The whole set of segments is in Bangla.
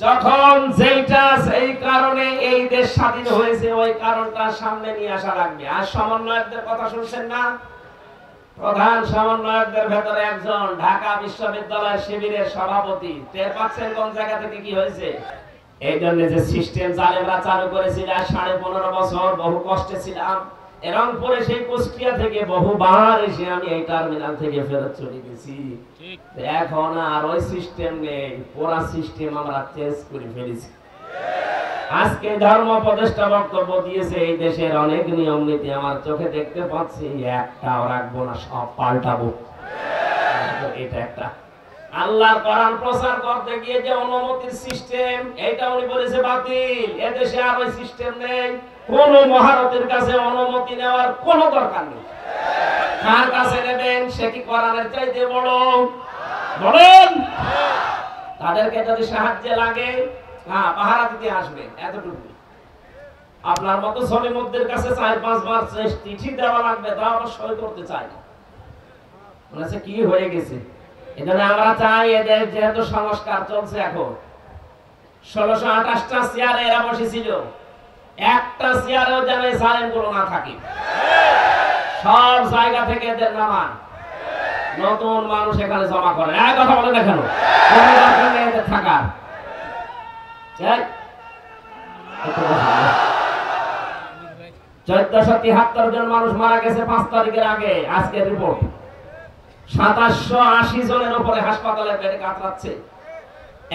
যখন যেটা সেই কারণে এই দেশ স্বাধীন হয়েছে ওই কারণটা সামনে নিয়ে আসা লাগবে। আর সমন্বয়কদের কথা শুনছেন না? প্রধান সমন্বয়কদের ভেতরে একজন ঢাকা বিশ্ববিদ্যালয়ের শিবিরের সভাপতি। টের পাচ্ছেন কোন জায়গা থেকে কি হয়েছে? এই জন্য যে সিস্টেম জালেমরা চালু করেছিল 15.5 বছর বহু কষ্টে ছিলাম। রংপুরে সেই কুষ্টিয়া থেকে বহুবার এসে আমি এই টার্মিনাল থেকে ফেরত চলে গেছি। এখন আর ওই সিস্টেম নেই, পুরা সিস্টেম আমরা চেঞ্জ করে ফেলেছি। আজকে ধর্ম উপদেষ্টা বক্তব্য দিয়েছে এই দেশের অনেক নিয়ম নীতি আমার চোখে দেখতে পাচ্ছি, একটাও রাখবো না, সব পাল্টাবো। এটা একটা আল্লাহর কোরআন প্রচার করতে গিয়ে যে অনুমতির সিস্টেম, এটা উনি বলেছে বাতিল। এদেশে আর ওই সিস্টেম নেই। কোন মহারথীর কাছে অনুমতি নেওয়ার কোনো দরকার নেই। কার কাছে নেবেন? সে কি কোরআনের চাইতে বড়? বলেন। তাদেরকে যদি সাহায্যে লাগে, হ্যাঁ, পাহারা দিতে আসবে, এতটুকু। আপনার মতো সলিমুদ্দের কাছে 4-5 বার চিঠি দেওয়া লাগবে, তা আবার সই করতে চায় না। বলেছে কি হয়ে গেছে। এজন্য আমরা চাই এদের যেহেতু সংস্কার চলছে, এখন 1628টা চেয়ারে এরা বসেছিল, একটা চেয়ারেও যেন এই জালেমগুলো না থাকে। সব জায়গা থেকে এদের নামান, নতুন মানুষ এখানে জমা করে। এক কথা বলে দেখানো এদের থাকা 1473 জন মানুষ মারা গেছে 5 তারিখের আগে। আজকের রিপোর্ট 2780 জনের উপরে হাসপাতালে বেডে কাতরাচ্ছে।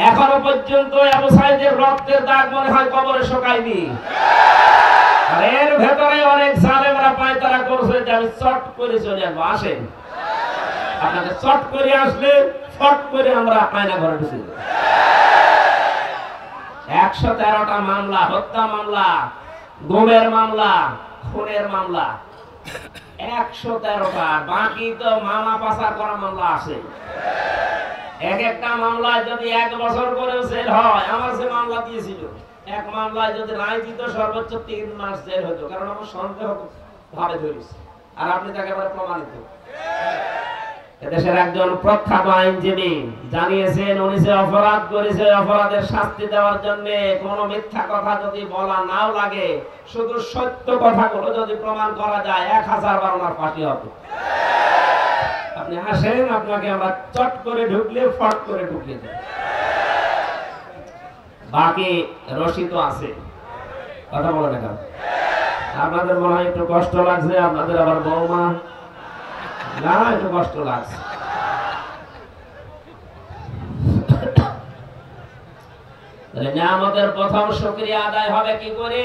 এখনো পর্যন্ত আবু সাইদের রক্তের দাগ মনে হয় কবরে শুকায়নি। আর এর ভেতরে অনেক জালেমরা পায়তারা করছে যে আমি চট করে চলে আসবো। আসেন, আপনাদের চট করে আসলে ফট করে আমরা আয়না ঘরে ঢুকে যাব। 113টা মামলা, হত্যা মামলা, গুমের মামলা, খুনের মামলা, 113টা। বাকি তো মামা পাচার করা মামলা আছে। এক একটা মামলায় যদি 1 বছর করে জেল হয়, আমার যে মামলা দিয়েছিল, এক মামলায় যদি রায় দিত সর্বোচ্চ 3 মাস জেল হতো, কারণ আমার সন্দেহ ভাবে ধরেছে। আর আপনি তাকে একেবারে প্রমাণিত। এদেশের একজন প্রখ্যাত আইনজীবী জানিয়েছেন, উনি যে অপরাধ করেছে, অপরাধের শাস্তি দেওয়ার জন্য কোনো মিথ্যা কথা যদি বলা নাও লাগে, শুধু সত্য কথাগুলো যদি প্রমাণ করা যায়, 1000 বার ওনার ফাঁসি হবে। আপনি আসেন, আপনাকে আমরা চট করে ঢুকলে ফট করে ঢুকিয়ে দেব। বাকি রশি তো আছে, কথা বলে না। আপনাদের মনে হয় একটু কষ্ট লাগছে, আপনাদের আবার বৌমা না, একটু কষ্ট লাগছে। নিয়ামতের প্রথম শুকরিয়া আদায় হবে কি করে?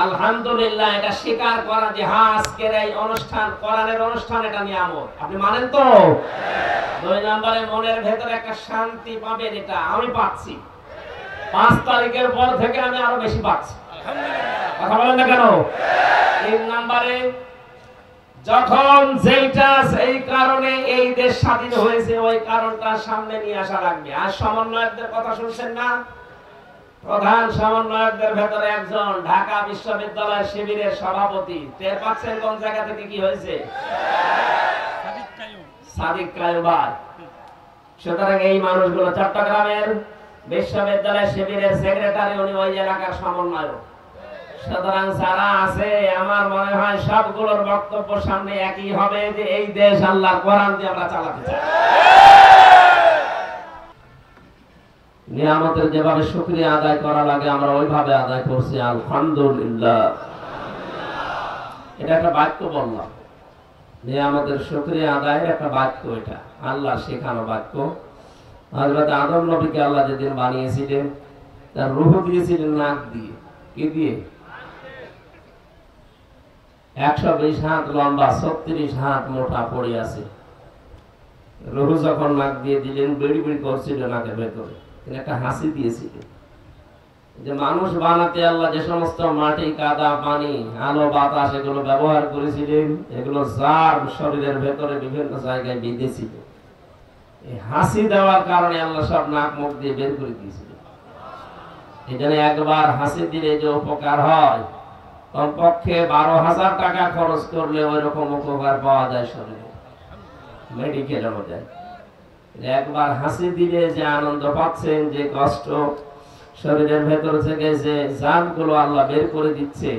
আলহামদুলিল্লাহ, এটা স্বীকার করা যে হ্যাঁ, আজকের এই অনুষ্ঠান কোরআনের অনুষ্ঠান, এটা নিয়ামত। আপনি মানেন তো? 2 নম্বরে মনের ভেতরে একটা শান্তি পাবেন, এটা আমি পাচ্ছি। 5 তারিখের পর থেকে আমি আরো বেশি পাচ্ছি। কথা বলেন না কেন? 3 নম্বরে যখন যেটা সেই কারণে এই দেশ স্বাধীন হয়েছে ওই কারণটা সামনে নিয়ে আসা লাগবে। আর সমন্বয়কদের কথা শুনছেন না? প্রধান সমন্বয়কদের ভেতরে একজন ঢাকা বিশ্ববিদ্যালয়ের শিবিরের সভাপতি। টের পাচ্ছেন কোন জায়গা থেকে কি হয়েছে? সাদিক কায়ুম। সুতরাং এই মানুষগুলো চট্টগ্রামের বিশ্ববিদ্যালয়ের শিবিরের সেক্রেটারি, উনি ওই এলাকার সমন্বয়ক। সুতরাং যারা আছে, আমার মনে হয় সবগুলোর বক্তব্য সামনে একই হবে যে এই দেশ আল্লাহর কোরআন দিয়ে আমরা চালাতে চাই। নিয়ামতের যেভাবে শুকরিয়া আদায় করা লাগে আমরা ওইভাবে আদায় করছি, আলহামদুলিল্লাহ। এটা একটা বাক্য বললাম, নিয়ামতের শুকরিয়া আদায়ের একটা বাক্য, এটা আল্লাহ শেখানো বাক্য। হযরত আদম নবীকে আল্লাহ যেদিন বানিয়েছিলেন, তার রূহ দিয়েছিলেন নাক দিয়ে। কি দিয়ে? 120 হাত লম্বা, 36 হাত মোটা পড়ে আছে। রূহ যখন নাক দিয়ে দিলেন, বেড়ি বেড়ি করছিল নাকের ভেতরে। তিনি একটা হাসি দিয়েছিলেন যে মানুষ বানাতে আল্লাহ যে সমস্ত মাটি, কাদা, পানি, আলো, বাতাস এগুলো ব্যবহার করেছিলেন, এগুলো যার শরীরের ভেতরে বিভিন্ন জায়গায় বিঁধেছিল। এই হাসি দেওয়ার কারণে আল্লাহ সব নাক মুখ দিয়ে বের করে দিয়েছিলেন। এই জন্য একবার হাসি দিলে যে উপকার হয়, কমপক্ষে 12,000 টাকা খরচ করলে ওই রকম উপকার পাওয়া যায় শরীরে, মেডিকেলেও যায়। একবার হাসি দিলে যে আনন্দ পাচ্ছেন, যে কষ্ট শরীরের ভেতর থেকে যে জানগুলো আল্লাহ বের করে দিচ্ছে,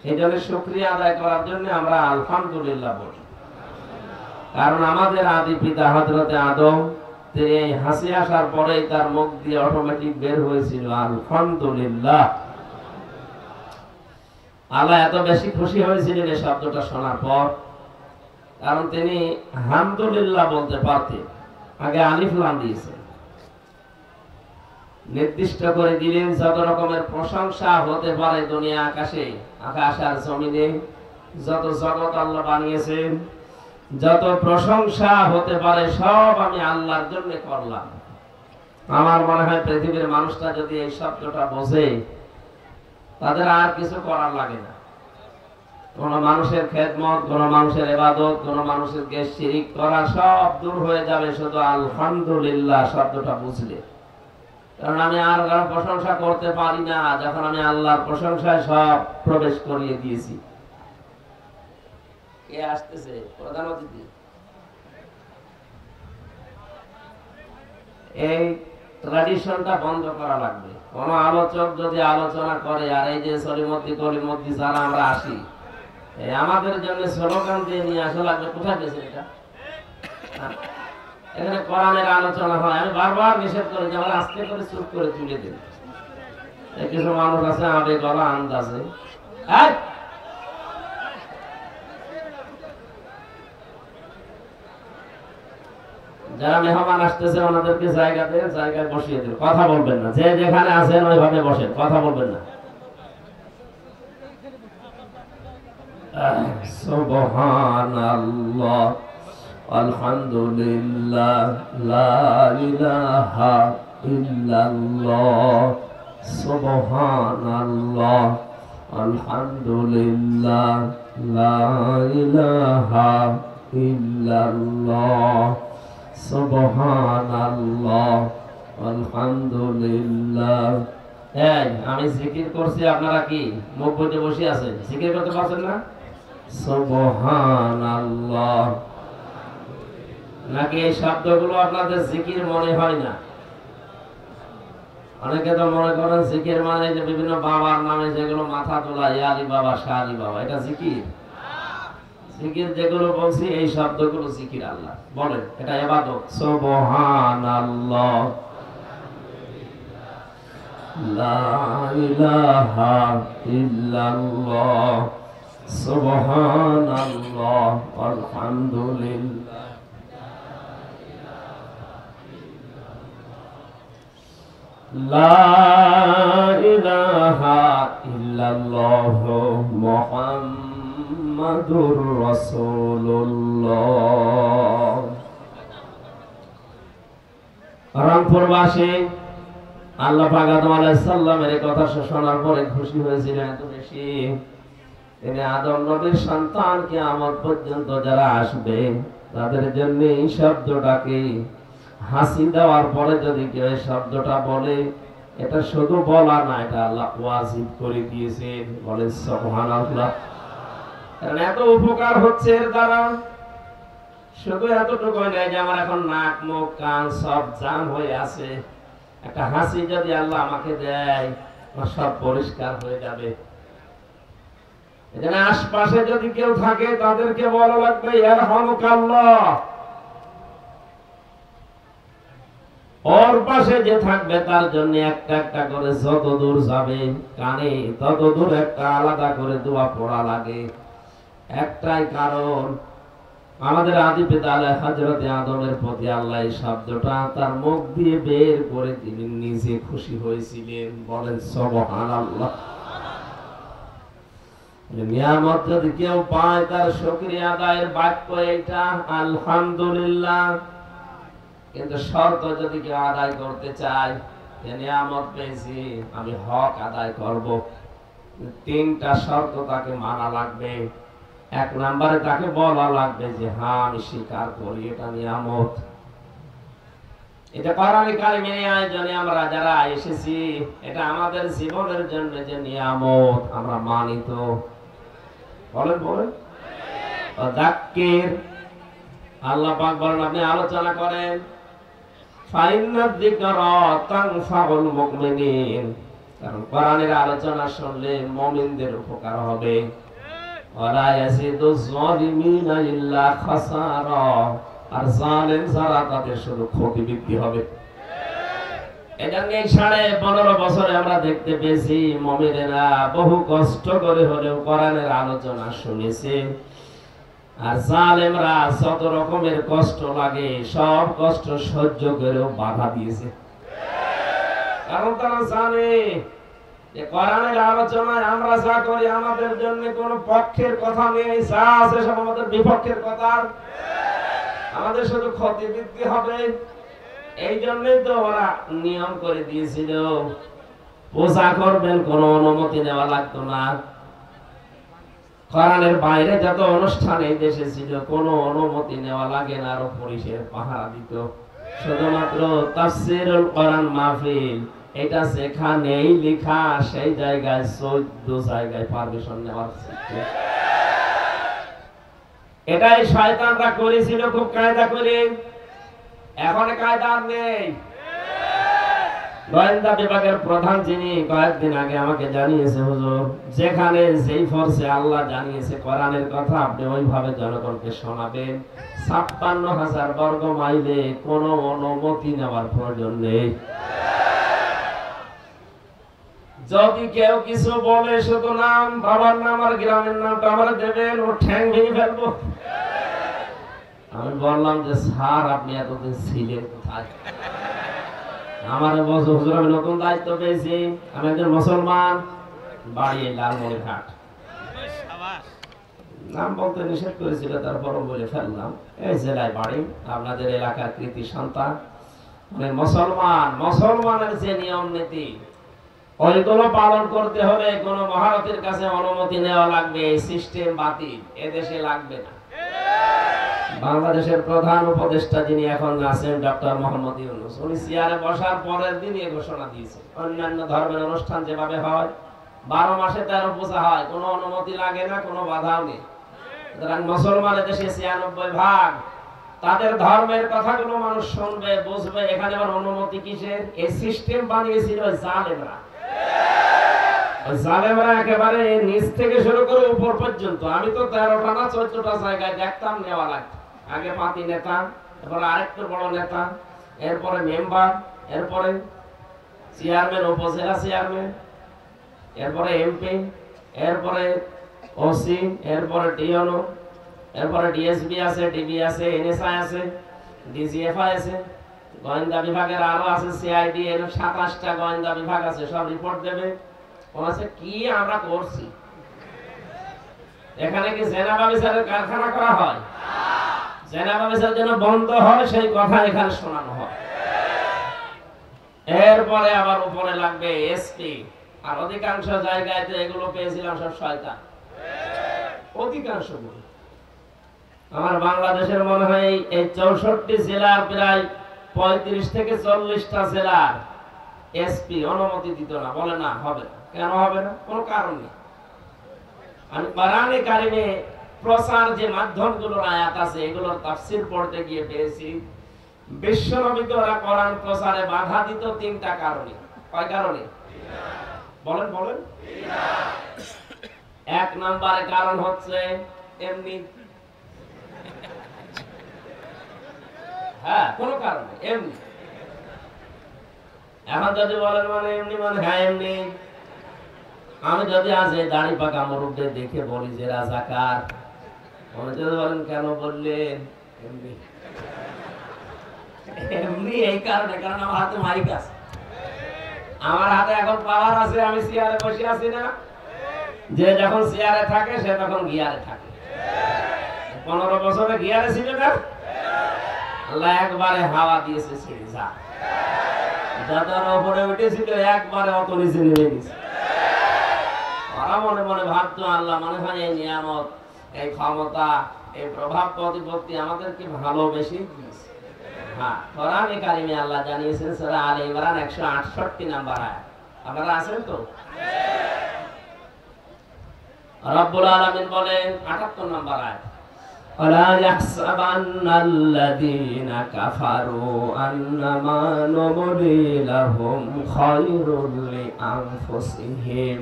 এই জন্য শুকরিয়া আদায় করার জন্য আমরা আলহামদুলিল্লাহ বলি। কারণ আমাদের আদি পিতা হযরতে আদম, তিনি এই হাসি আসার পরেই তার মুখ দিয়ে অটোমেটিক বের হয়েছিল আলহামদুলিল্লাহ। আল্লাহ এত বেশি খুশি হয়েছিলেন এই শব্দটা শোনার পর, কারণ তিনি হামদুলিল্লাহ বলতে পারতেন। আগে আলিফ লাম দিয়েছেন, নির্দিষ্ট করে দিলেন যত রকমের প্রশংসা হতে পারে দুনিয়া আকাশে, আকাশ আর জমিনে যত জগৎ আল্লাহ বানিয়েছেন, যত প্রশংসা হতে পারে সব আমি আল্লাহর জন্য করলাম। আমার মনে হয় পৃথিবীর মানুষটা যদি এই শব্দটা বোঝে, তাদের আর কিছু করার লাগে না। কোন মানুষের খেদমত, কোন মানুষের ইবাদত, কোন মানুষের কে শিরিক করা সব দূর হয়ে যাবে শুধু আলহামদুলিল্লাহ শব্দটা বুঝলে। কারণ আমি আর কারো প্রশংসা করতে পারি না যখন আমি আল্লাহর প্রশংসায় সব প্রবেশ করিয়ে দিয়েছি। কে আসতেছে? প্রধান অতিথি। এই ট্র্যাডিশনটা বন্ধ করা লাগবে। কোন আলোচক যদি আলোচনা করে, আর এই যে সলিমদ্দি কলিমদ্দি যারা আমরা আসি, আমাদের জন্য স্লোগান দিয়ে নিয়ে আসা লাগবে। কোথায় গেছে এটা? এখানে কোরআনের আলোচনা হয়, আমি বারবার নিষেধ করি যে আমরা আস্তে করে চুপ করে তুলে দিন। কিছু মানুষ আছে আবেগ গলা আন্দাজে, যারা মেহমান আসতেছে ওনাদেরকে জায়গা দিয়ে জায়গায় বসিয়ে দিন, কথা বলবেন না। যে যেখানে আছেন ওইভাবে বসেন, কথা বলবেন না। সুবহানাল্লাহ, আলহামদুলিল্লাহ, লা ইলাহা ইল্লাল্লাহ, সুবহানাল্লাহ, আলহামদুলিল্লাহ, লা ইলাহা ইল্লাল্লাহ, সুবহানাল্লাহ, আলহামদুলিল্লাহ। এই আমি জিকির করছি, আপনারা কি মুখ বুজে বসে আছেন? জিকির করতে পারছেন না? সুবহানাল্লাহ। নাকি এই শব্দগুলো আপনাদের জিকির মনে হয় না? অনেকে তো মনে করেন জিকির মানে যে বিভিন্ন বাবার নামে যেগুলো মাথা তোলা, আলী বাবা, শাহ আলী বাবা, এটা জিকির। জিকির যেগুলো বলছি এই শব্দগুলো জিকির আল্লাহ বলেন, এটা ইবাদত। সুবহানাল্লাহ, লা ইলাহা ইল্লাল্লাহ, সুবহানাল্লাহ, আলহামদুলিল্লাহ, লা ইলাহা ইল্লাল্লাহ, মুহাম্মাদুর রাসূলুল্লাহ। রংপুরবাসী আল্লাহ পাক আদম আলাইহিস সালামের এই কথা শোনার পরে খুশি হয়েছিলেন এত বেশি, তিনি আদম নবীর সন্তান কিয়ামত পর্যন্ত যারা আসবে তাদের জন্য এই শব্দটাকে হাসি দেওয়ার পরে যদি কেউ এই শব্দটা বলে, এটা শুধু বলা না, এটা আল্লাহ ওয়াজিব করে দিয়েছেন। বলেন সুবহানাল্লাহ। কারণ এত উপকার হচ্ছে এর দ্বারা। শুধু এতটুকু নয় যে আমার এখন নাক মুখ কান সব জাম হয়ে আছে, একটা হাসি যদি আল্লাহ আমাকে দেয় আমার সব পরিষ্কার হয়ে যাবে। এখানে আশপাশে যদি কেউ থাকে তাদেরকে বলা লাগবে ইয়ারহামুকাল্লাহ। ওর পাশে যে থাকবে তার জন্য একটা একটা করে যত দূর যাবে কানে তত দূর একটা আলাদা করে দোয়া পড়া লাগে। একটাই কারণ, আমাদের আদি পিতা হযরত আদমের প্রতি আল্লাহ এই শব্দটা তার মুখ দিয়ে বের করে তিনি নিজে খুশি হয়েছিলেন। বলেন সুবহানাল্লাহ। নিয়ামত যদি কেউ পায় তার শুকরিয়া আদায়ের বাক্য এটা আলহামদুলিল্লাহ। কিন্তু শর্ত যদি কেউ আদায় করতে চায়, নিয়ামত পেয়েছি আমি হক আদায় করব, তিনটা শর্ত তাকে মানা লাগবে। এক নম্বরে তাকে বলা লাগবে যে হ্যাঁ আমি স্বীকার করি এটা নিয়ামত। এটা কোরআন কারিমের আয়োজনে আমরা যারা এসেছি, এটা আমাদের জীবনের জন্য যে নিয়ামত আমরা মানিত। বলেন বলেন। যাক্কির, আল্লাহ পাক বলেন আপনি আলোচনা করেন, ফাইন্না যিকরা তানফাউল মুমিনিন, কারণ কোরআনের আলোচনা শুনলে মুমিনদের উপকার হবে। ওয়ালা ইয়াজিদুজ যালিমিনা ইল্লা খাসারা, আর জালেম যারা তাদের শুধু ক্ষতি বৃদ্ধি হবে। এজন্য 15.5 বছরে আমরা দেখতে পেয়েছি মুমিনেরা বহু কষ্ট করে হলেও কোরআনের আলোচনা শুনেছে, আর জালেমরা যত রকমের কষ্ট লাগে সব কষ্ট সহ্য করেও বাধা দিয়েছে। কারণ তারা জানে যে কোরআনের আলোচনায় আমরা যা করি আমাদের জন্য কোনো পক্ষের কথা নেই, যা আছে সব আমাদের বিপক্ষের কথা, আমাদের শুধু ক্ষতি বৃদ্ধি হবে। এই জন্যই তো ওরা নিয়ম করে দিয়েছিল, পূজা করবেন কোনো অনুমতি নেওয়া লাগতো না। কোরআনের বাইরে যত অনুষ্ঠান এই দেশে ছিল কোনো অনুমতি নেওয়া লাগে না, আরো পুলিশের পাহারা দিত। শুধুমাত্র তাফসীরুল কোরআন মাহফিল এটা যেখানেই লেখা সেই জায়গায় 14 জায়গায় পারমিশন নেওয়ার ছিল। এটাই শয়তানরা করেছিল খুব কায়দা করে, এখন কায়দা নেই। গোয়েন্দা বিভাগের প্রধান যিনি কয়েকদিন আগে আমাকে জানিয়েছে, হুজুর যেখানে যেই ফোর্সে আল্লাহ জানিয়েছে কোরআনের কথা আপনি ওইভাবে জনগণকে শোনাবেন, 56,000 বর্গ মাইলে কোনো অনুমতি নেওয়ার প্রয়োজন নেই। যদি কেউ কিছু বলে শুধু নাম, বাবার নাম আর গ্রামের নামটা আমার দেবেন, ও ঠ্যাং ভেঙে ফেলবো। আমি বললাম যে স্যার আপনি এতদিন ছিলেন কোথায়? আমার বছর হুজুর আমি নতুন দায়িত্ব পেয়েছি, আমি একজন মুসলমান, বাড়ি লালমনিরহাট। নাম বলতে নিষেধ করেছিল, তারপরও বলে ফেললাম। এই জেলায় বাড়ি, আপনাদের এলাকার কৃতি সন্তান, মানে মুসলমান। মুসলমানের যে নিয়ম নীতি ওইগুলো পালন করতে হলে কোন মহারথীর কাছে অনুমতি নেওয়া লাগবে। এই সিস্টেম বাতিল, এদেশে লাগবে না। বাংলাদেশের প্রধান উপদেষ্টা যিনি এখন আছেন ডক্টর মোহাম্মদ ইউনূস, উনি চেয়ারে বসার পরের দিনই ঘোষণা দিয়েছে অন্যান্য ধর্মের অনুষ্ঠান যেভাবে হয় 12 মাসে 13 পূজা হয়, কোনো অনুমতি লাগে না, কোনো বাধাও নেই। সুতরাং মুসলমানের দেশে 96 ভাগ, তাদের ধর্মের কথাগুলো মানুষ শুনবে, বুঝবে। এখানে আবার অনুমতি কিসের? এই সিস্টেম বানিয়েছিল জালেমরা। জালেমরা একেবারে নিচ থেকে শুরু করে উপর পর্যন্ত। আমি তো 13টা না 14টা জায়গায় দেখতাম নেওয়া লাগতো। আগে পাতি নেতা, এরপরে আরেকটু বড় নেতা, এরপরে মেম্বার, এরপরে চেয়ারম্যান, উপজেলা চেয়ারম্যান, এরপরে এমপি, এরপরে ওসি, এরপরে ডিওনো, এরপরে ডিএসবি আছে, ডিবি আছে, এনএসআই আছে, ডিজিএফআই আছে, গোয়েন্দা বিভাগের আরো আছে সিআইডি। এর 27টা গোয়েন্দা বিভাগ আছে, সব রিপোর্ট দেবে কি আমরা করছি। এখানে কি জেনাবা বিচারের কারখানা করা হয়? জেনাবা বিচার যেন বন্ধ হয় সেই কথা এখানে শোনানো হয়। এরপরে আবার উপরে লাগবে এসপি, আর অধিকাংশ জায়গায় তো এগুলো পেয়েছিলাম সব শয়তান, অধিকাংশ। আমার বাংলাদেশের মনে হয় এই 64 জেলার প্রায় 35 থেকে 40টা জেলার এসপি অনুমতি দিত না, বলে না হবে না। কেন হবে না? কোনো কারণ নেই। আমি কোরআনে কারিমে প্রচার যে মাধ্যমগুলোর আয়াত আছে এগুলোর তাফসীর পড়তে গিয়ে পেয়েছি বিশ্বনবীকে ওরা কোরআন প্রচারে বাধা দিত 3টা কারণে। কয় কারণে? বলেন বলেন। 1 নম্বরে কারণ হচ্ছে এমনি, হ্যাঁ কোনো কারণে এমনি। এখন যদি বলেন মানে এমনি, মানে হ্যাঁ এমনি। আমি যদি আজ এই দাড়ি পাকা মুরব্বীদের দেখে বলি যে রাজাকার, উনি যদি বলেন কেন বললেন এমনি, এমনি এই কারণে, কারণ আমার হাতে মাইক আছে, আমার হাতে এখন পাওয়ার আছে। আমি চেয়ারে বসে আছি না, যে যখন চেয়ারে থাকে সে তখন গিয়ারে থাকে। 15 বছরে গিয়ারে ছিল না, আল্লাহ একবারে হাওয়া দিয়েছে ছেড়ে যা, যাদের উপরে উঠেছিল একবারে অত নিচে নেমে গেছে। ওরা মনে মনে ভাবতো আল্লাহ মনে হয় এই নিয়ামত, এই ক্ষমতা, এই প্রভাব প্রতিপত্তি আমাদেরকে ভালোবেসে দিয়েছে। হ্যাঁ, কোরআনে কারিমে আল্লাহ জানিয়েছেন সূরা আলে ইমরান 168 নাম্বার আয়াত। আপনারা আছেন তো? রব্বুল আলামিন বলেন 78 নাম্বার আয়াত, ولا يحسبن الذين كفروا أنما نملي لهم خير لأنفسهم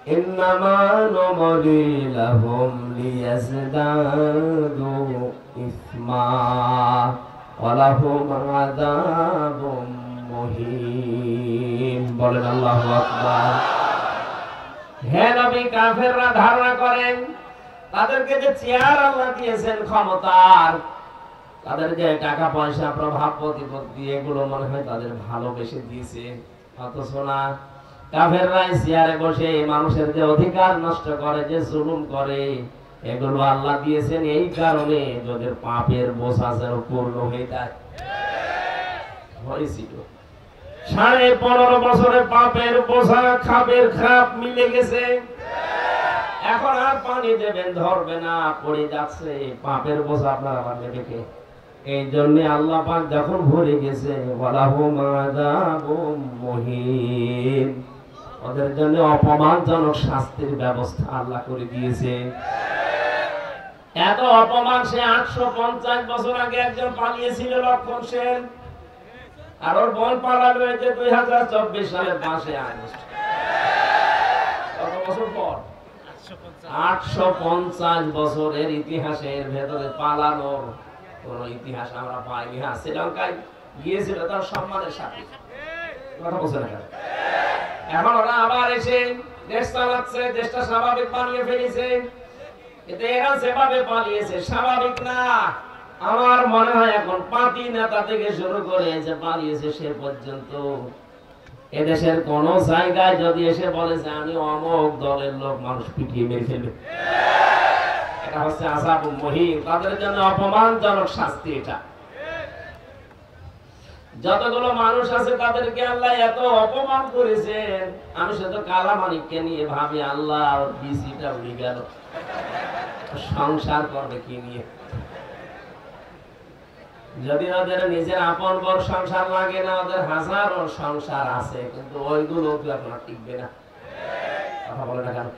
إنما نملي لهم ليزدادوا إثما ولهم عذاب مهين বলেন আল্লাহু আকবার। হে নবী, কাফেররা ধারণা করেন তাদেরকে যে চেয়ার আল্লাহ দিয়েছেন ক্ষমতার, তাদের যে টাকা পয়সা প্রভাব প্রতিপত্তি, এগুলো মনে হয় তাদের ভালোবেসে দিয়েছে। অথচ না, কাফেররা চেয়ারে বসে মানুষের যে অধিকার নষ্ট করে, যে জুলুম করে, এগুলো আল্লাহ দিয়েছেন এই কারণে যাদের পাপের বোঝা যেন পূর্ণ হয়ে যায়। হয়েছিল 15.5 বছরে পাপের বোঝা খাপের খাপ মিলে গেছে। এখন আর পানি দেবেন ধরবে না, পড়ে যাচ্ছে। পাপের বোঝা আপনার আবার নেবে কে? এই জন্য আল্লাহ পাক যখন ভরে গেছে, ওয়ালাহুম আযাবুম মুহিন, ওদের জন্য অপমানজনক শাস্তির ব্যবস্থা আল্লাহ করে দিয়েছে। এত অপমান সে 850 বছর আগে একজন পালিয়েছিল, লক্ষণ সেন, আর ওর বোন পালালো 2024 সালের 5 আগস্ট। কত বছর পর? 850 বছরের ইতিহাসের ভেতরে পালানোর কোন ইতিহাস আমরা পাইনি। হ্যাঁ, শ্রীলঙ্কায় গিয়েছিল তার সম্মানের সাথে, কথা বলছে না। এখন ওরা আবার এসে দেশ চালাচ্ছে, দেশটা স্বাভাবিক বানিয়ে ফেলেছে। কিন্তু এরা যেভাবে পালিয়েছে স্বাভাবিক না। আমার মনে হয় এখন পাতি নেতা থেকে শুরু করে যে পালিয়েছে সে পর্যন্ত এদেশের কোন জায়গায় যদি এসে বলে যে আমি অমুক দলের লোক, মানুষ পিটিয়ে মেরে ফেলবে। এটা হচ্ছে আযাবুল মুহিন, তাদের জন্য অপমানজনক শাস্তি। এটা যতগুলো মানুষ আছে তাদেরকে আল্লাহ এত অপমান করেছেন। আমি শুধু কালা মানিককে নিয়ে ভাবি, আল্লাহ ওর বিসিটা উড়ে গেল, সংসার করবে কি নিয়ে? যদি ওদের নিজের আপন বর সংসার লাগে না, ওদের হাজারো সংসার আছে, কিন্তু ওইগুলো আপনার টিকবে না। কথা বলে না কেন?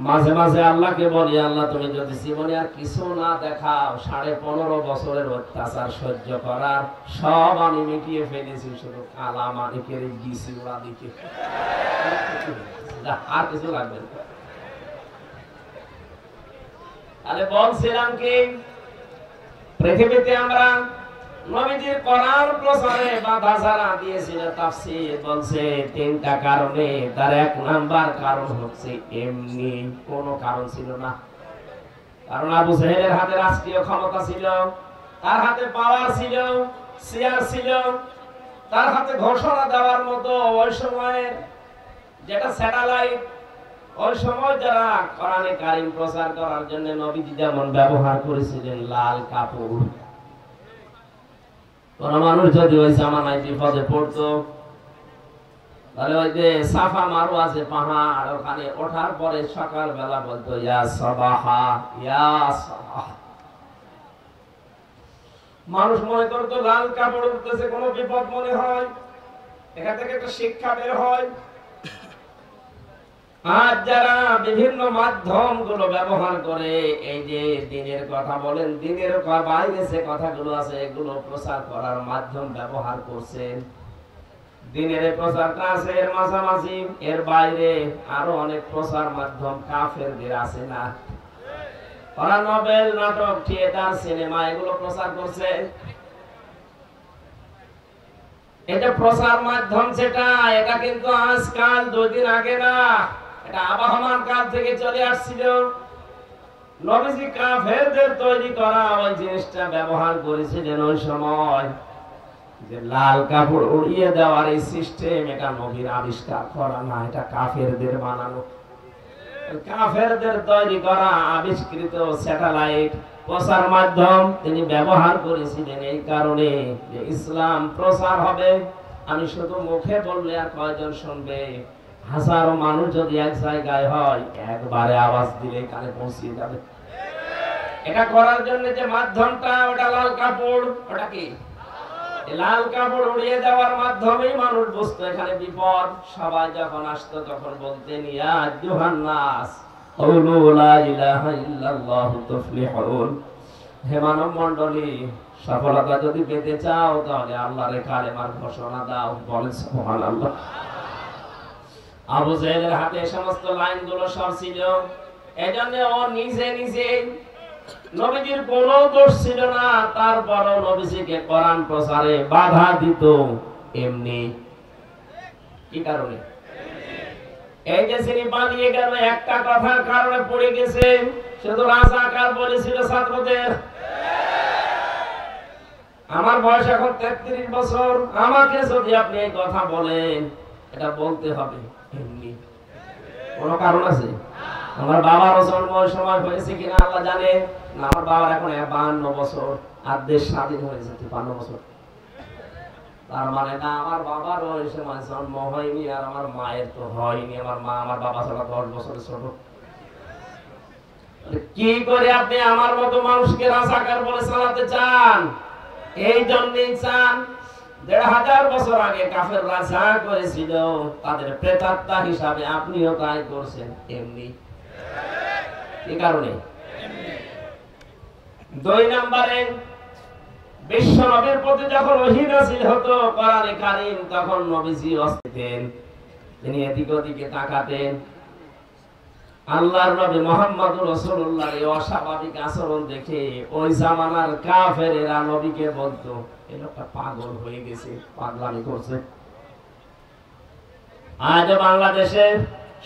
মাঝে মাঝে আল্লাহকে বলি, আল্লাহ তুমি যদি জীবনে আর কিছু না দেখাও, 15.5 বছরের অত্যাচার সহ্য করার সব আমি মিটিয়ে ফেলেছি, শুধু কালা মানিকের গিয়েছি ওরা দিকে, আর কিছু লাগবে না। তাহলে বলছিলাম কি, পৃথিবীতে আমরা নবীজির কোরআন প্রচারে বাধা যারা দিয়েছিল, তাফসীর বলছে 3টা কারণে। তার 1 নাম্বার কারণ হচ্ছে এমনি কোনো কারণ ছিল না। কারণ আবু জাহেলের হাতে রাষ্ট্রীয় ক্ষমতা ছিল, তার হাতে পাওয়ার ছিল, চেয়ার ছিল, তার হাতে ঘোষণা দেওয়ার মতো ওই সময়ের যেটা স্যাটেলাইট, ওই সময় যারা কোরআনে কারীম প্রচার করার জন্য নবীজি যেমন ব্যবহার করেছিলেন লাল কাপড়। কোন মানুষ যদি ওই জামানায় বিপদে পড়তো, তাহলে ওই যে সাফা মারওয়া আছে পাহাড়, ওখানে ওঠার পরে সকালবেলা বলতো ইয়া সাবাহা ইয়া সাবাহ। মানুষ মনে করতো লাল কাপড় উঠতেছে কোনো বিপদ মনে হয়, এখান থেকে একটা শিক্ষা বের হয়। আজ যারা বিভিন্ন মাধ্যম গুলো ব্যবহার করে এই যে দিনের কথা বলেন, দিনের বাইরে যে কথাগুলো আছে এগুলো প্রচার করার মাধ্যম ব্যবহার করছেন। দিনের প্রচারটা আছে, এর মাঝামাঝি এর বাইরে আরো অনেক প্রচার মাধ্যম কাফেরদের আছে না? ওরা নোবেল, নাটক, থিয়েটার, সিনেমা এগুলো প্রচার করছে। এটা প্রচার মাধ্যম যেটা, এটা কিন্তু আজকাল 2 দিন আগে না, এটা আবহমান কাল থেকে চলে আসছিল। নবীজি কাফেরদের তৈরি করা ওই জিনিসটা ব্যবহার করেছিলেন ওই সময়, যে লাল কাপড় উড়িয়ে দেওয়ার এই সিস্টেম, এটা নবীর আবিষ্কার করা না, এটা কাফেরদের বানানো, কাফেরদের তৈরি করা আবিষ্কৃত স্যাটেলাইট প্রচার মাধ্যম তিনি ব্যবহার করেছিলেন। এই কারণে যে ইসলাম প্রচার হবে, আমি শুধু মুখে বললে আর কয়জন শুনবে? হাজারো মানুষ যদি এক জায়গায় হয়, একবারে আওয়াজ দিলে কানে পৌঁছে যাবে। এটা করার জন্য যে মাধ্যমটা, ওটা লাল কাপড়। ওটা কি? লাল কাপড় উড়িয়ে দেওয়ার মাধ্যমে মানুষ বুঝতো এখানে বিপদ। সবাই যখন আসতো তখন বলতেন ইয়া আইয়ুহান নাস কুলু লা ইলাহা ইল্লাল্লাহু তুফলিহুন। হে মানব মণ্ডলী, সফলতা যদি পেতে চাও তাহলে আল্লাহর কালেমার ঘোষণা দাও। বলেন সুবহানাল্লাহ। আবু জাহেলের হাতে সমস্ত লাইনগুলো সব ছিল। এজন্য ও নিজে নিজে, নবীজির কোনো দোষ ছিল না, তারপরও নবীজিকে কোরআন প্রচারে বাধা দিত। এমনি কি কারণে? এই যে তিনি পালিয়ে গেল একটা কথার কারণে পড়ে গেছে। শুধু রাজাকার বলেছিল ছাত্রদের, আমার বয়স এখন 33 বছর, আমাকে যদি আপনি এই কথা বলেন, এটা বলতে হবে এমনি। কোনো কারণ আছে? আমার বাবার জন্ম সময় হয়েছে কিনা আল্লাহ জানে না। আমার বাবার এখন 52 বছর, আর দেশ স্বাধীন হয়েছে 53 বছর। তার মানে না আমার বাবার ওই সময় জন্ম হয়নি, আর আমার মায়ের তো হয়নি। আমার মা আমার বাবা ছাড়া 10 বছরের ছোট। কি করে আপনি আমার মতো মানুষকে রাজাকার বলে চালাতে চান? এই জন্যই চান 1500 বছর আগে কাফেররা যা করেছিল তাদের প্রেতাত্মা হিসাবে আপনিও তাই করছেন এমনি। কি কারণে? 2 নম্বরে, বিশ্ব নবীর প্রতি যখন ওহী নাযিল হতো কোরআনে কারীম, তখন নবীজি অস্থিতেন, তিনি এদিক ওদিকে তাকাতেন। আল্লাহর নবী মুহাম্মদুর রাসূলুল্লাহর এই অস্বাভাবিক আচরণ দেখে ওই জামানার কাফেরেরা নবীকে বলতো এই লোকটা পাগল হয়ে গেছে, পাগলামি করছে। আজ বাংলাদেশে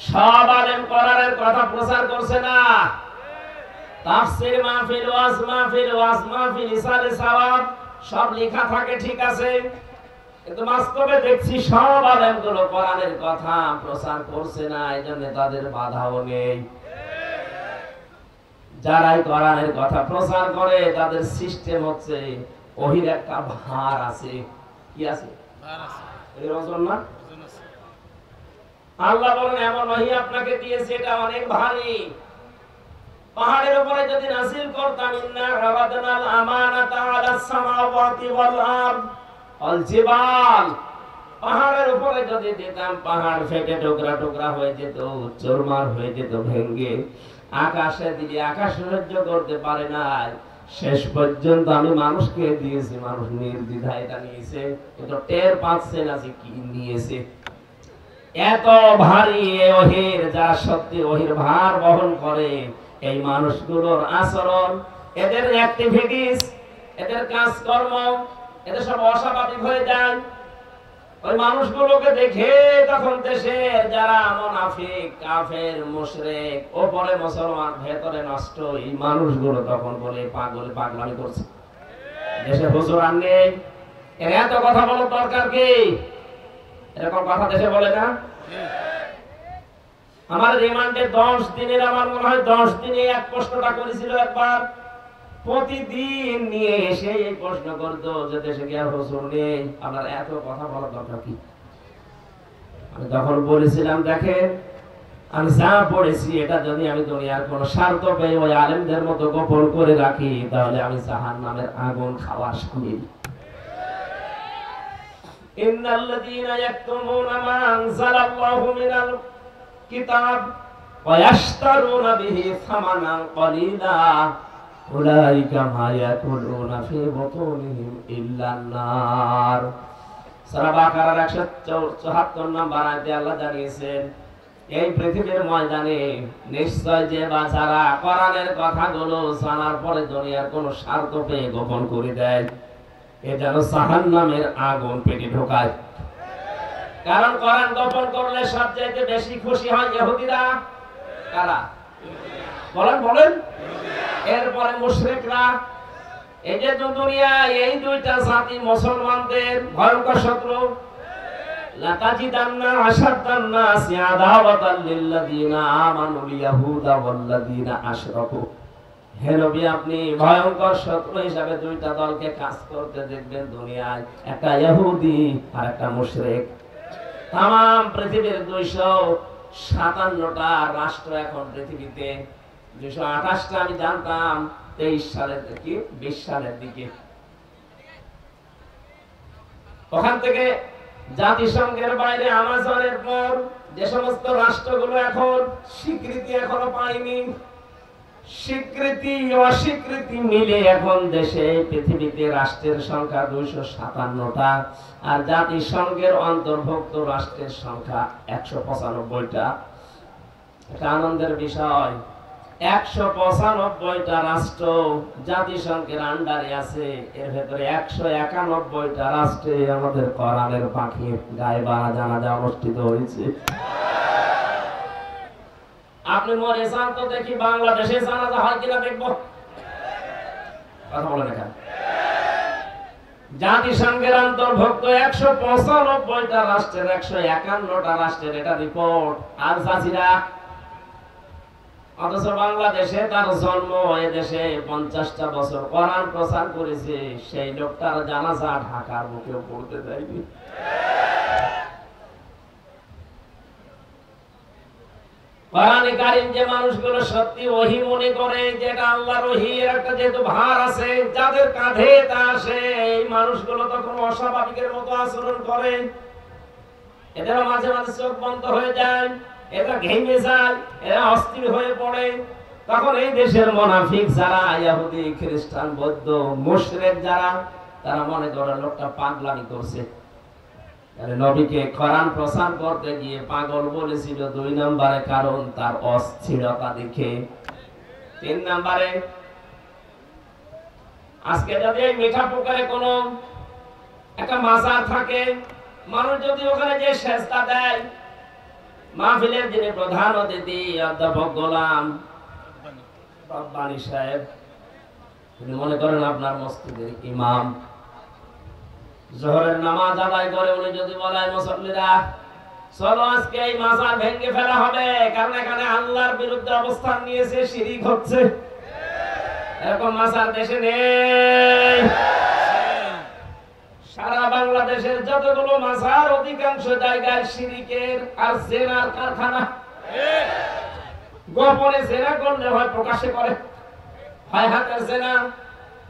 সব আলেম কোরআনের কথা প্রচার করছে না। তাফসীর মাহফিল, ওয়াজ মাহফিল, ইসালে সওয়াব সব লেখা থাকে, ঠিক আছে, কিন্তু বাস্তবে দেখছি সব আলেমগুলো কোরআনের কথা প্রচার করছে না। এজন্য তাদের বাধাও নেই। যারাই কোরআনের কথা প্রচার করে তাদের সিস্টেম হচ্ছে ওহির একটা ভার আছে। কি আছে? ভার আছে। এই ওজন না? আল্লাহ বলেন এমন ওহী আপনাকে দিয়েছে, এটা অনেক ভারী। পাহাড়ের উপরে যদি নাযিল করতাম, ইন্না রাবাদনাল আমানাতা আলাস সামাওয়াতি ওয়াল আরদ ওয়াল জিবাল, পাহাড়ের উপরে যদি দিতাম, পাহাড় ফেটে টুকরা টুকরা হয়ে যেত, চুরমার হয়ে যেত, ভেঙে। আকাশে দিলে আকাশ সহ্য করতে পারে না। শেষ পর্যন্ত আমি মানুষকে দিয়েছি, মানুষ নির্দ্বিধায় এটা নিয়েছে, কিন্তু টের পাচ্ছে না যে কি নিয়েছে। এত ভারী ওহীর, যারা সত্যি ওহীর ভার বহন করে, এই মানুষগুলোর আচরণ, এদের অ্যাক্টিভিটিস, এদের কাজকর্ম, এদের সব অস্বাভাবিক হয়ে যায়। ওই মানুষগুলোকে দেখে তখন দেশের যারা মুনাফিক, কাফের, মুশরিক, ওপরে মুসলমান, ভেতরে নষ্ট, এই মানুষগুলো তখন বলে পাগল, পাগলামি করছে। দেশে হুজুর আর নেই, এর এত কথা বলার দরকার কি? এরকম কথা দেশে বলে না। আমার রিমান্ডে 10 দিনের, আমার মনে হয় 10 দিনে এক প্রশ্নটা করেছিল একবার। প্রতিদিন নিয়ে এসে এই প্রশ্ন করতো যে দেশে কি আর হুজুর নেই, আপনার এত কথা বলার দরকার কি? আমি তখন বলেছিলাম, দেখেন আমি যা পড়েছি এটা যদি আমি দুনিয়ার কোন স্বার্থ পেয়ে ওই আলেমদের মতো গোপন করে রাখি, তাহলে আমি জাহান্নামের আগুন খাওয়ার শামিল। ইন্নাল্লাযীনা ইয়াকতুমুনা মা আনজালাল্লাহু মিনাল কিতাব ওয়া ইয়াশতারুনা বিহি সামানান ক্বালিলা উলাইকা মা ইয়াকুলুনা ফি বুতুনিহিম ইল্লান নার। সূরা বাকারার 174 নম্বর আয়াতে আল্লাহ জানিয়েছেন, এই পৃথিবীর ময়দানে নিশ্চয় যে বাছারা কোরআনের কথাগুলো জানার পরে দুনিয়ার কোন স্বার্থ পেয়ে গোপন করে দেয়, এ যেন জাহান্নামের আগুন পেটে ঢোকায়। কারণ কোরআন গোপন করলে সবচেয়ে বেশি খুশি হয় ইহুদিরা। কারা? বলেন বলেন। এরপরে মুশরিকরা। এই যে দুনিয়ায় এই দুইটা জাতি মুসলমানদের ভয়ঙ্কর শত্রু। লাতাজিদান্না আশাদ্দান নাসি আদাওয়াতাল লিল্লাযিনা আমানুল ইয়াহুদা ওয়াল্লাযিনা আশরাকু। হে নবী, আপনি ভয়ঙ্কর শত্রু হিসাবে দুইটা দলকে কাজ করতে দেখবেন দুনিয়ায়, একটা ইহুদি আর একটা মুশরিক। তাম পৃথিবীর 257টা রাষ্ট্র এখন পৃথিবীতে, 228টা আমি জানতাম 23 সালের দিকে, 20 সালের দিকে। ওখান থেকে জাতিসংঘের বাইরে আমাজনের পর যে সমস্ত রাষ্ট্রগুলো এখন স্বীকৃতি এখনো পায়নি, স্বীকৃতি অস্বীকৃতি মিলে এখন দেশে পৃথিবীতে রাষ্ট্রের সংখ্যা 257টা, আর জাতিসংঘের অন্তর্ভুক্ত রাষ্ট্রের সংখ্যা 195টা। এটা আনন্দের বিষয়, 195টা রাষ্ট্র জাতিসংঘের আন্ডারে আছে। এর ভেতরে 191টা রাষ্ট্রে আমাদের কোরআনের পাখি গায়বা জানাজা অনুষ্ঠিত হয়েছে। আপনি মরে যান তো দেখি বাংলাদেশে জানাজা হয় কিনা দেখবো, কথা বলেন। এখানে জাতিসংঘের অন্তর্ভুক্ত 195টা রাষ্ট্রের 151টা রাষ্ট্রের এটা রিপোর্ট আল জাজিরা। অথচ বাংলাদেশে তার জন্ম, এ দেশে 50টা বছর কোরআন প্রচার করেছে, সেই লোকটার জানাজা ঢাকার মুখেও পড়তে দেয়নি। কোরআনে কারীম যে মানুষগুলো সত্যি ওহী মনে করে যে এটা আল্লাহর ওহী, এর একটা যেহেতু ভার আছে, যাদের কাঁধে তা আসে, এই মানুষগুলো তখন অস্বাভাবিকের মতো আচরণ করে। এদের মাঝে মাঝে চোখ বন্ধ হয়ে যায়, এরা ঘেমে যায়, এরা অস্থির হয়ে পড়ে। তখন এই দেশের মুনাফিক যারা, ইহুদি খ্রিস্টান বৌদ্ধ মুশরিক যারা, তারা মনে করে লোকটা পাগলামি করছে। নবীকে কোরআন প্রচার করতে গিয়ে পাগল বলেছিল 2 নম্বরে, কারণ তার অস্থিরতা দেখে। 3 নম্বরে, আজকে যদি এই মিঠাপুকুরে কোনো একটা মাজার থাকে, মানুষ যদি ওখানে যে সেজদা দেয়, মাহফিলের যিনি প্রধান অতিথি অধ্যাপক গোলাম রব্বানী সাহেব, তিনি মনে করেন আপনার মসজিদের ইমাম, জোহরের নামাজ আদায় করে উনি যদি বলেন মুসল্লিরা চলো আজকে এই মাজার ভেঙে ফেলা হবে, কারণ এখানে আল্লাহর বিরুদ্ধে অবস্থান নিয়েছে, শিরিক হচ্ছে, এরকম মাজার দেশে নেই। সারা বাংলাদেশের যতগুলো মাজার অধিকাংশ জায়গায় শিরিকের আর জেনার কারখানা। গোপনে জেনা করলে হয় প্রকাশে করে, হয় হাতের জেনা,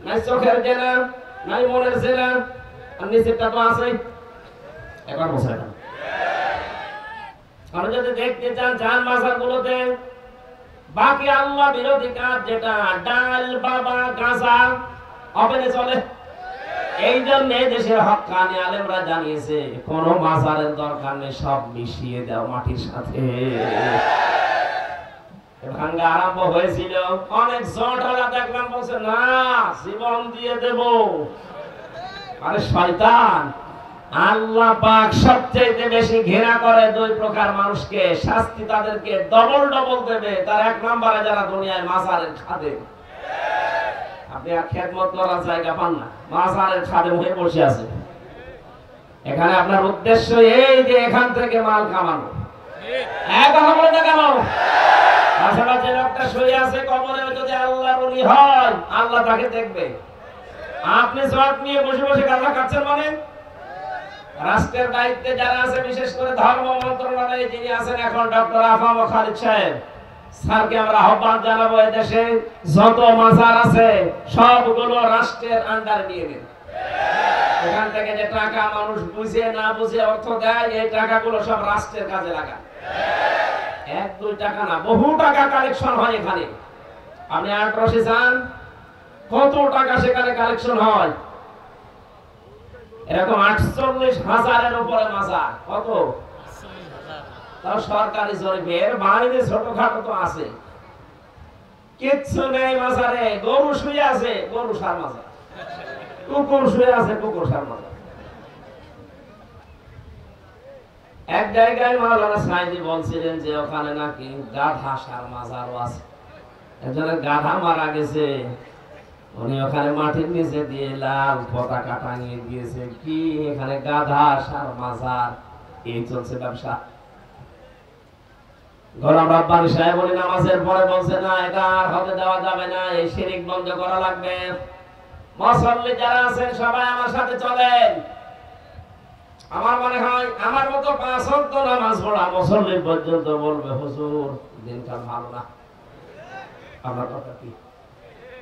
নাই চোখের জেনা, নাই মনের জেনা, আর নিচেরটা তো আছে। এবার বসে না, আপনি যদি দেখতে চান চান মাজার গুলোতে বাকি আল্লাহ বিরোধী কাজ, যেটা ডাল বাবা গাঁজা ওপেনে চলে। এই জন্য দেশের হক্কানি আলেমরা জানিয়েছে কোন মাজারের দরকার নেই, সব মিশিয়ে দাও মাটির সাথে। ভাঙ্গা আরম্ভ হয়েছিল, অনেক জটলা দেখলাম বলছে না জীবন দিয়ে দেব। আরে শয়তান, আল্লাহ পাক সবচেয়ে বেশি ঘৃণা করে 2 প্রকার মানুষকে, শাস্তি তাদেরকে ডবল ডবল দেবে। তার 1 নম্বরে যারা দুনিয়ায় মাজারের খাদেম। আপনি আর খেদমত করার জায়গা পান না, মাজারের খাদেম হয়ে বসে আছে। এখানে আপনার উদ্দেশ্য এই যে এখান থেকে মাল কামানো, কথা বলে না কেন? আসলে যে লোকটা শুয়ে আছে কবরে, যদি আল্লাহর ওলি হয় আল্লাহ তাকে দেখবে। আপনি জট নিয়ে বসে বসে গাঁজা খাচ্ছেন মানে? রাষ্ট্রের দায়িত্বে যারা আছে, বিশেষ করে ধর্ম মন্ত্রণালয়ে যিনি আছেন এখন ডক্টর আফাম খালিদ সাহেব, স্যারকে আমরা আহ্বান জানাবো এদেশে যত মাজার আছে সবগুলো রাষ্ট্রের আন্ডারে নিয়ে নিন। এখান থেকে যে টাকা মানুষ বুঝে না বুঝে অর্থ দেয়, এই টাকাগুলো সব রাষ্ট্রের কাজে লাগান। 1-2 টাকা না, বহু টাকা কালেকশন হয় এখানে। আপনি আটরসে যান, কত টাকা সেখানে কালেকশন হয়। এরকম 48,000-এর উপরে মাজার। কত? তাও সরকারি জরিপে, এর বাইরে ছোটখাটো তো আছে, কিচ্ছু নেই মাজারে। গরু শুয়ে আছে, গরু সার মাজার। কুকুর শুয়ে আছে, কুকুর সার মাজার। এক জায়গায় মাওলানা সাইদি বলছিলেন যে ওখানে নাকি গাধা সার মাজারও আছে। একজনের গাধা মারা গেছে, উনি ওখানে মাটির নিচে দিয়ে লাল পতাকা টাঙিয়ে দিয়েছে, কি এখানে গাধা সার মাজার। এই চলছে ব্যবসা। গোলাম রব্বানী সাহেব উনি নামাজের পরে বলছে না, এটা আর হতে দেওয়া যাবে না, এই শিরিক বন্ধ করা লাগবে। মুসল্লি যারা আছেন সবাই আমার সাথে চলেন। আমার মনে হয় আমার মতো 5 ওয়াক্ত নামাজ পড়া মুসল্লি পর্যন্ত বলবে হুজুর দিনকাল ভালো না। আমার কথা কি?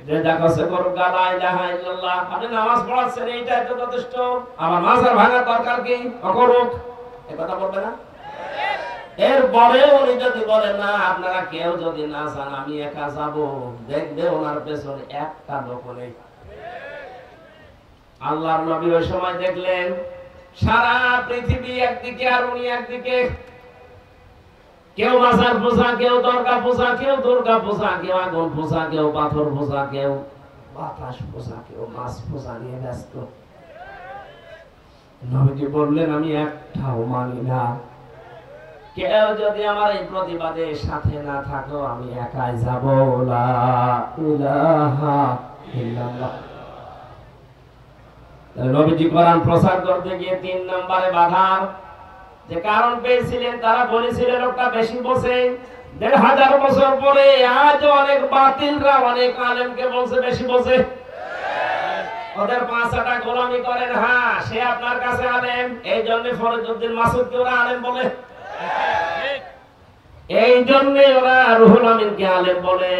যে দেখো সে করুক লা ইলাহা ইল্লাল্লাহ, আপনি নামাজ পড়াচ্ছেন এইটাই তো যথেষ্ট, আমার মাজার ভাঙার দরকার কি, অকরুক, এই কথা বলবে না? এরপরেও উনি যদি বলেন না আপনারা কেউ যদি না চান আমি একা যাব, দেখবে ওনার পেছনে একটা লোক নেই। আল্লাহর নবী ওই সময় দেখলেন সারা পৃথিবী একদিকে আর উনি একদিকে, কেউ মাজার পূজা, কেউ দরগা পূজা, কেউ দুর্গা পূজা, কেউ আগুন পূজা, কেউ পাথর পূজা, কেউ বাতাস পূজা, কেউ মাছ পূজা নিয়ে ব্যস্ত। নবীজি বললেন আমি একটাও মানি না, কেউ যদি আমার এই প্রতিবাদে সাথে না থাকো আমি একাই যাব। লা ইলাহা ইল্লাল্লাহ। নবীজি কোরআন প্রচার করতে গিয়ে 3 নম্বরে বাধার যে কারণ পেয়েছিলেন, তারা বলেছিলেন লোকটা বেশি বসে। 1500 বছর পরে আজ অনেক বাতিলরা অনেক আলেমকে বলছে বেশি বসে, ওদের পাঁচটা গোলামি করেন। হ্যাঁ, সে আপনার কাছে আলেম, এই জন্য ফরিদউদ্দিন মাসুদকে ওরা আলেম বলে, এই জন্য ওরা রুহুল আমিনকে আলেম বলে।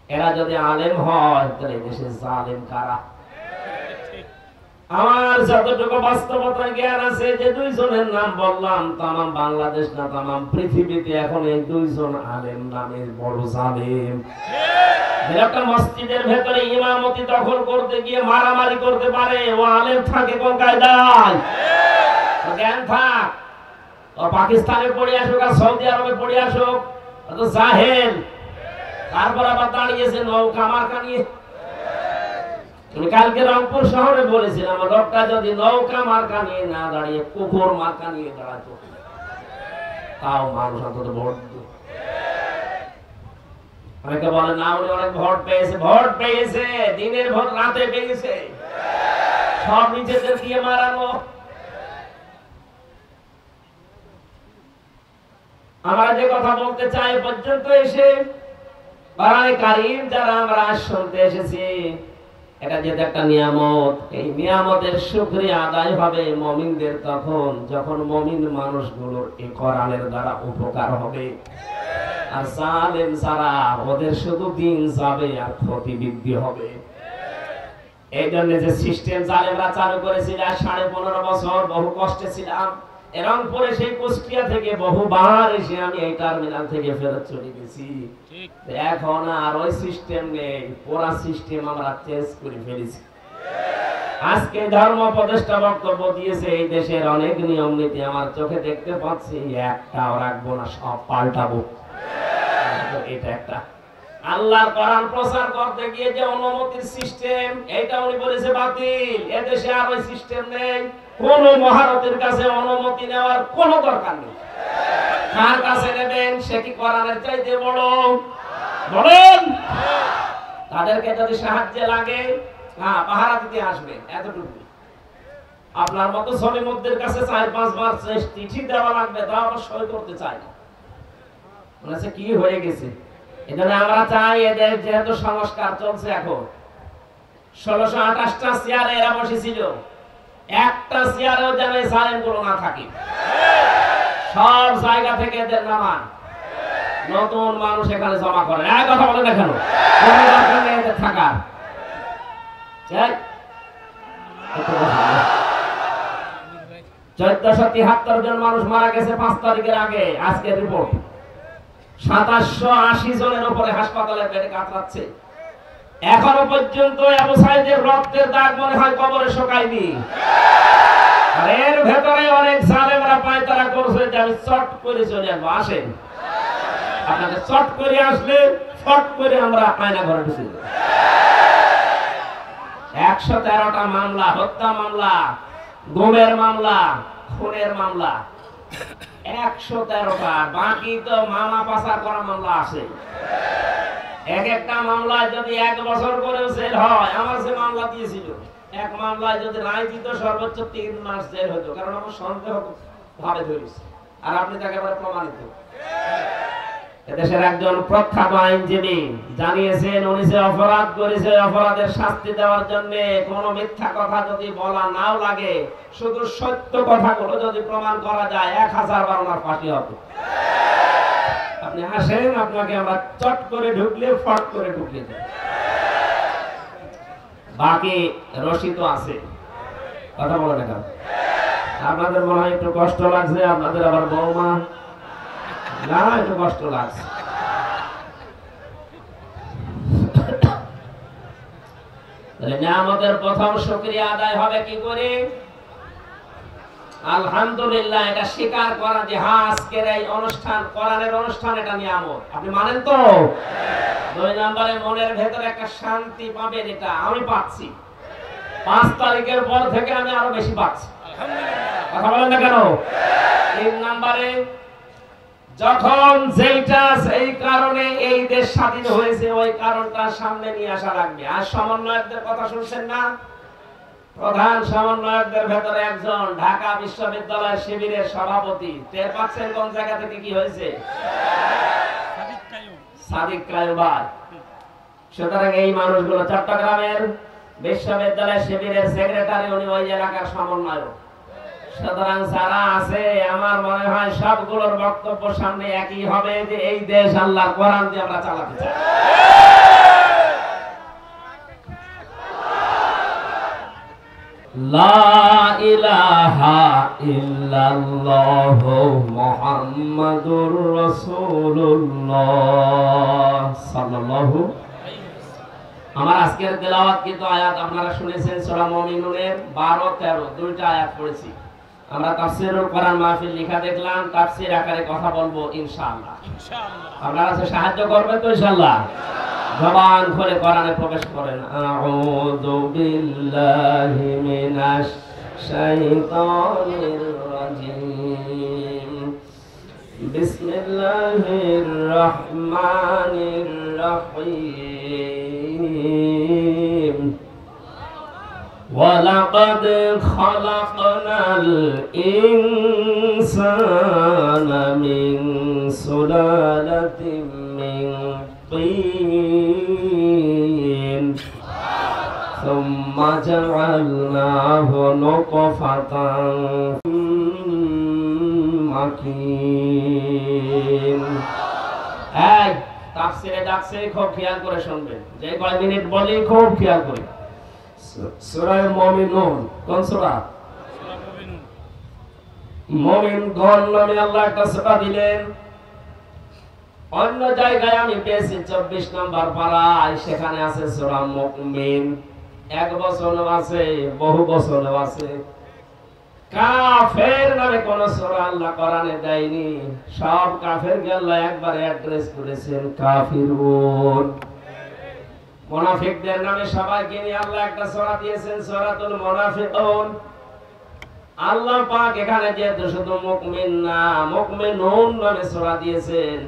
এরা যদি আলেম হয় তাহলে দেশে জালেম কারা? আমার যতটুকু বাস্তবতা জ্ঞান আছে, যে 2 জনের নাম বললাম, তামাম বাংলাদেশ না তামাম পৃথিবীতে এখন এই 2 জন আলেম নামের বড় জালেম। একটা মসজিদের ভেতরে ইমামতি দখল করতে গিয়ে মারামারি করতে পারে, ও আলেম থাকে কোন কায়দায়? জ্ঞান থাক, ও পাকিস্তানে পড়ে আসুক আর সৌদি আরবে পড়ে আসুক, তো জাহেল। তারপর আবার দাঁড়িয়েছে নৌকা মার্কা নিয়ে। কালকে রংপুর শহরে বলেছিলাম লোকটা যদি নৌকা মার্কা নিয়ে না দাঁড়িয়ে কুকুর মার্কা নিয়ে দাঁড়াতো তাও মানুষ অন্তত ভোট দিত। অনেকে বলে না উনি অনেক ভোট পেয়েছে, ভোট পেয়েছে, দিনের ভোট রাতে পেয়েছে, সব নিজেদের দিয়ে মারানো। আমরা যে কথা বলতে চাই পর্যন্ত এসে বারায়ে কারীম যারা আমরা শুনতে এসেছি, এটা যেটা একটা নিয়ামত, এই নিয়ামতের শুকরিয়া আদায় হবে মুমিনদের তখন যখন মুমিন মানুষগুলোর এই কোরআনের দ্বারা উপকার হবে। আর জালেম যারা, ওদের শুধু দিন যাবে আর ক্ষতি বৃদ্ধি হবে। এই জন্য যে সিস্টেম জালেমরা চালু করেছিল 15.5 বছর, বহু কষ্টে ছিলাম। রংপুরে সেই কুষ্টিয়া থেকে বহুবার এসে আমি এই টার্মিনাল থেকে ফেরত চলে গেছি। এখন আর ওই সিস্টেম নেই, পুরা সিস্টেম আমরা চেঞ্জ করে ফেলেছি। আজকে ধর্ম উপদেষ্টা বক্তব্য দিয়েছে, এই দেশের অনেক নিয়ম নীতি আমার চোখে দেখতে পাচ্ছি, একটাও রাখবো না, সব পাল্টাবো। এটা একটা আল্লাহর কোরআন প্রচার করতে গিয়ে যে অনুমতির সিস্টেম, এটা উনি বলেছে বাতিল। এদেশে আর ওই সিস্টেম নেই। কোন মহারতের কাছে অনুমতি নেওয়ার কোনো দরকার নেই। কার কাছে নেবেন? সে কি কোরআনের চাইতে বড়? বলেন। তাদেরকে যদি সাহায্য লাগে, হ্যাঁ, পাহারা দিতে আসবে, এতটুকু। আপনার মতো সলিমুদ্দের কাছে 4-5 বার চিঠি দেওয়া লাগবে, তা আবার সই করতে চায় না। বলেছে কি হয়ে গেছে। এজন্য আমরা চাই এদের যেহেতু সংস্কার চলছে, এখন 1628টা চেয়ারে এরা বসেছিল, একটা চেয়ারেও যেন এই জালেমগুলো না থাকে। সব জায়গা থেকে এদের নামান, নতুন মানুষ এখানে জমা করে। এক কথা বলে দেখানো এদের থাকা 1473 জন মানুষ মারা গেছে 5 তারিখের আগে। আজকের রিপোর্ট 2780 জনের উপরে হাসপাতালে বেডে কাতরাচ্ছে। এখনো পর্যন্ত আবু সাইদের রক্তের দাগ মনে হয় কবরে শুকায়নি। আর এর ভেতরে অনেক জালেমরা পায়তারা করছে যে আমি চট করে চলে আসবো। আসেন, আপনাদের চট করে আসলে ফট করে আমরা আয়না ঘরে ঢুকে যাব। 113টা মামলা, হত্যা মামলা, গুমের মামলা, খুনের মামলা, 113টা। বাকি তো মামা পাচার করা মামলা আছে। এক একটা মামলায় যদি 1 বছর করে জেল হয়, আমার যে মামলা দিয়েছিল, এক মামলায় যদি রায় দিত সর্বোচ্চ 3 মাস জেল হতো, কারণ আমার সন্দেহ ভাবে ধরেছে। আর আপনি তাকে একেবারে প্রমাণিত। এদেশের একজন প্রখ্যাত আইনজীবী জানিয়েছেন, উনি যে অপরাধ করেছে, অপরাধের শাস্তি দেওয়ার জন্য কোনো মিথ্যা কথা যদি বলা নাও লাগে, শুধু সত্য কথাগুলো যদি প্রমাণ করা যায়, 1000 বার ওনার ফাঁসি হবে। আপনি আসেন, আপনাকে আমরা চট করে ঢুকলে ফট করে ঢুকিয়ে দেব। বাকি রশি তো আছে, কথা বলেন এখন। আপনাদের মনে হয় একটু কষ্ট লাগছে, আপনাদের আবার বৌমা না, একটু কষ্ট লাগছে। নিয়ামতের প্রথম শুকরিয়া আদায় হবে কি করে? আলহামদুলিল্লাহ, এটা স্বীকার করা যে হ্যাঁ আজকের এই অনুষ্ঠান কোরআনের অনুষ্ঠান, এটা নিয়ামত। আপনি মানেন তো? দুই নম্বরে মনের ভেতরে একটা শান্তি পাবেন, এটা আমি পাচ্ছি। 5 তারিখের পর থেকে আমি আরো বেশি পাচ্ছি, কথা বলেন না কেন? 3 নম্বরে যখন যেটা সেই কারণে এই দেশ স্বাধীন হয়েছে ওই কারণটা সামনে নিয়ে আসা লাগবে। আর সমন্বয়কদের কথা শুনছেন না? প্রধান সমন্বয়কদের ভেতরে একজন ঢাকা বিশ্ববিদ্যালয়ের শিবিরের সভাপতি। টের পাচ্ছেন কোন জায়গা থেকে কি হয়েছে? সাদিক কায়ুবার। সুতরাং এই মানুষগুলো চট্টগ্রামের বিশ্ববিদ্যালয়ের শিবিরের সেক্রেটারি, উনি ওই এলাকার সমন্বয়ক। সুতরাং যারা আছে আমার মনে হয় সবগুলোর বক্তব্য সামনে একই হবে যে এই দেশ আল্লাহর কোরআন দিয়ে আমরা চালাতে চাই। লা ইলাহা ইল্লাল্লাহু মুহাম্মাদুর রাসূলুল্লাহ সাল্লাল্লাহু। আমার আজকের তেলাওয়াত কিন্তু আয়াত আপনারা শুনেছেন, সূরা মুমিনুনের 12-13 দুইটা আয়াত পড়েছি। আমরা তাফসীরুল কোরআন মাহফিল লেখা দেখলাম, তাফসীর আকারে কথা বলবো ইনশাআল্লাহ। আপনারা সাহায্য করবেন তো ইনশাআল্লাহ? জবান খুলে কোরআনে প্রবেশ করেন। আউযু বিল্লাহি মিনাশ শাইতানির রাজিম। বিসমিল্লাহির রহমানির রহিম। ওয়ালাকাদ খালাকনাল ইনসানা মিন সুলালাতিন মিন طين ثم جعلناه نطفة مكين। এই তাফসীরে যাচ্ছে, খুব খেয়াল করে শুনবেন, যে কয় মিনিট বলি খুব খেয়াল করে। সূরা মুমিনুন, কোন সূরা? মুমিনগণ নামে আল্লাহ একটা সূরা দিলেন। অন্য জায়গায় আমি পেয়েছি 24 নম্বর পারায়, সেখানে আছে সূরা মুমিন। এক বছরও আছে, বহু বছরও আছে। কাফের নামে কোন সূরা আল্লাহ কোরআনে দেয়নি। সব কাফেরকে আল্লাহ একবারে অ্যাড্রেস করেছেন কাফিরুন। মুনাফিকদের নামে সবাইকে নিয়ে আল্লাহ একটা সূরা দিয়েছেন, সূরাতুল মুনাফিকুন। আল্লাহ পাক এখানে যে শুধু মুমিন না, মুমিনুন নামে সূরা দিয়েছেন।